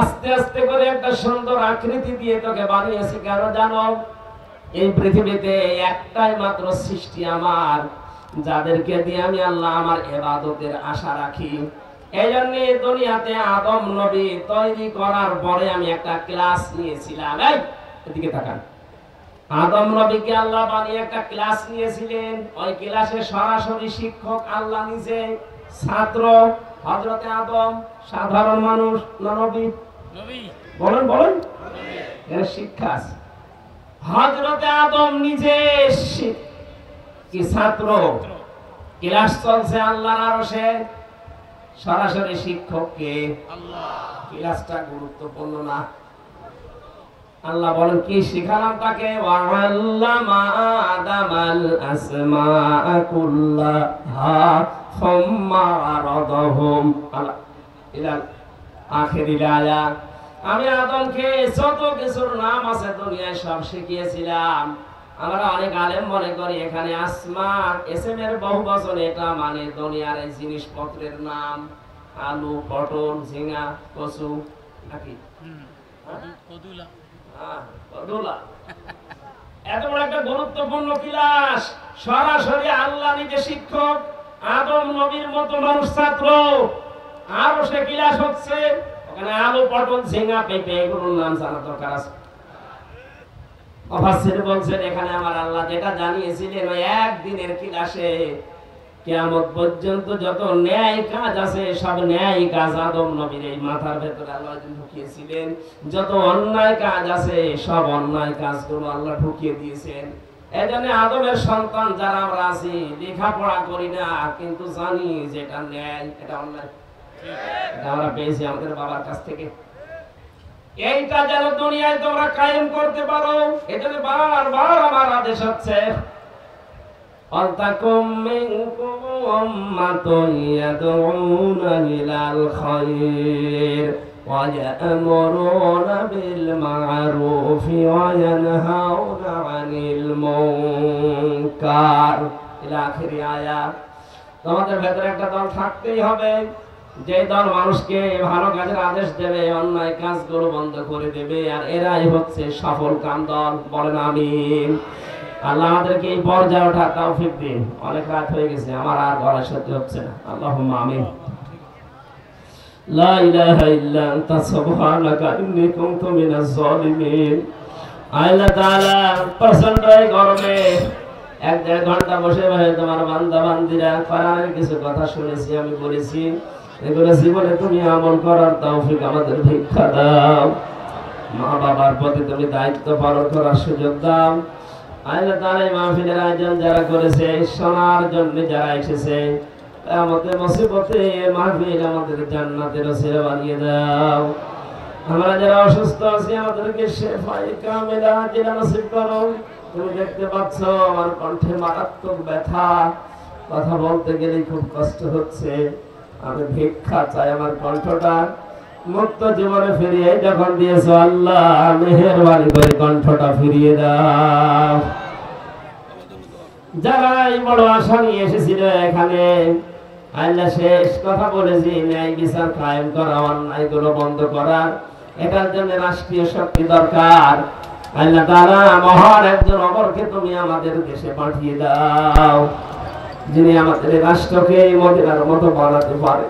আস্তে আস্তে করে একটা সুন্দর আকৃতি দিয়ে তোকে বানিয়েছি কেন জানো? এই পৃথিবীতে একটাই মাত্র সৃষ্টি আমার, যাদেরকে দিয়ে আমি আল্লাহ আমার ইবাদতের আশা রাখি। এই জন্য দুনিয়াতে আদম নবী তৈরি করার পরে আমি একটা ক্লাস নিয়েছিলাম। এই এদিকে তাকান। আদম নবীকে আল্লাহ বানিয়ে একটা ক্লাস নিয়েছিলেন। ওই ক্লাসে সরাসরি শিক্ষক আল্লাহ নিজে, ছাত্র হযরতে আদম। সাধারণ মানুষ না নবী? নবী। বলেন বলেন, এর শিক্ষা আছে। হযরতে আদম নিজে কি ছাত্র, ক্লাস চলছে আল্লাহর আরশে। সরাসরি শিক্ষক কে? আল্লাহ। ক্লাসটা গুরুত্বপূর্ণ না? আল্লাহ বলেন কি শিখালাম তাকে? ওয়াল্লামা আদামাল আসমাআ কুল্লাহা সুম্মা আরাদাহুম ইলা আখিরিল আয়াত। আমি আদমকে যত কিছুর নাম আছে দুনিয়ায় সব শিখিয়েছিলাম। আমরা অনেক আলেম মনে করি এখানে আসমা এসএমের বহুবচন, এটা মানে দুনিয়ার এই জিনিসপত্রের নাম। আলু, পটল, ঝিঙা, কচু নাকি কদুলা। এত বড় একটা গুরুত্বপূর্ণ ক্লাস, সরাসরি আল্লাহ নিজে শিক্ষক, আদম নবীর মতো মানুষ ছাত্র। আরো সে ক্লাস হচ্ছে, ওখানে আলু, পটল, ঝিঙা, পেঁপে এগুলোর নাম জানা দরকার আছে। মুফাসসির বলছেন এখানে আমার আল্লাহ যেটা জানিয়েছিলেন ওই একদিনের ক্লাসে, কিয়ামত পর্যন্ত যত ন্যায় কাজ আছে সব ন্যায় কাজ আদম নবীর এই মাথার ভেতরে আল্লাহ ঢুকিয়েছিলেন। যত অন্যায় কাজ আছে সব অন্যায় কাজগুলো আল্লাহ ঢুকিয়ে দিয়েছেন। এজন্য আদমের সন্তান যারা আমরা আছি, লেখাপড়া করি না কিন্তু জানি যেটা ন্যায় এটা অন্যায়, এটা আমরা পেয়েছি আমাদের বাবার কাছ থেকে। এইটা যেন দুনিয়ায় তোমরা কায়েম করতে পারো, এজন্য বারবার আমার আদেশ হচ্ছে আলতাকুম মিনকুম উম্মাতুন ইয়াদউনা ইলাল খায়র ওয়া ইয়া'মুরুনা বিল মা'রুফি ওয়া ইয়ানহাউনা আনিল মুনকার ইলা আখির আয়াত। তোমাদের ভেতরে একটা দল থাকতেই হবে, যে দল মানুষকে ভালো কাজের আদেশ দেবে, অন্যায় কাজগুলো বন্ধ করে দেবে, আর এরাই হচ্ছে সফল কাম দল। বলেন আমিন। আল্লাহ আমাদেরকে এই পর্যায়ে ওঠার তৌফিক দিন। অনেক রাত হয়ে গেছে, আমার আর গলা সহ্য হচ্ছে না। আল্লাহুম্মা আমিন। লা ইলাহা ইল্লা আনতা সুবহানাকা ইন্নী কুনতু মিনাজ জালিমিন। আল্লাহ তাআলা প্রচন্ড গরমে 1-1.5 ঘন্টা বসে বসে তোমার বান্দা বান্দিরা কোরআনের কিছু কথা শুনেছি, আমি বলেছি এগুলো জীবনে তুমি আমল করার তৌফিক আমাদের ভিক্ষা দাও। মা বাবার প্রতি তুমি দায়িত্ব পালন করার সুযোগ দাও। আল্লাহ তাআলা এই মাহফিলের আয়োজন যারা করেছে, শোনার জন্য যারা এসেছে, আমাদের মুসিবতে মাহফিল আমাদের জান্নাতের ওসিলা বানিয়ে দাও। আমরা যারা অসুস্থ আছি আমাদেরকে শিফায়ে কামিলা আজিলা নসিব করো। তুমি দেখতে পাচ্ছ আমার কণ্ঠে মারাত্মক ব্যথা, কথা বলতে গেলে খুব কষ্ট হচ্ছে। আমি ভিক্ষা চাই আমার কণ্ঠটা মুক্ত জীবনে ফিরিয়ে যখন দিয়েছো আল্লাহ, মেহেরবানি করে কণ্ঠটা ফিরিয়ে দাও। যারা এই বড় আশা নিয়ে এসেছিল এখানে, আল্লাহ শেষ কথা বলেছি ন্যায় বিচার কায়েম করা, অন্যায়গুলো বন্ধ করা, এটার জন্য রাষ্ট্রীয় শক্তি দরকার। আল্লাহ তাআলা মহান একজন অমরকে তুমি আমাদের দেশে পাঠিয়ে দাও, যিনি আমাদের রাষ্ট্রকে মদিনার মতো বানাতে পারে।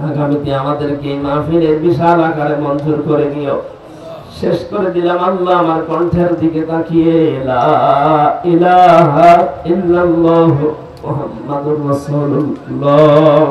আগামীতে আমাদেরকে এই মাহফিলের বিশাল আকারে মঞ্জুর করে নিও। শেষ করে দিলাম আল্লাহ আমার কণ্ঠের দিকে তাকিয়ে, লা ইলাহা ইল্লাল্লাহু মুহাম্মাদুর রাসূলুল্লাহ।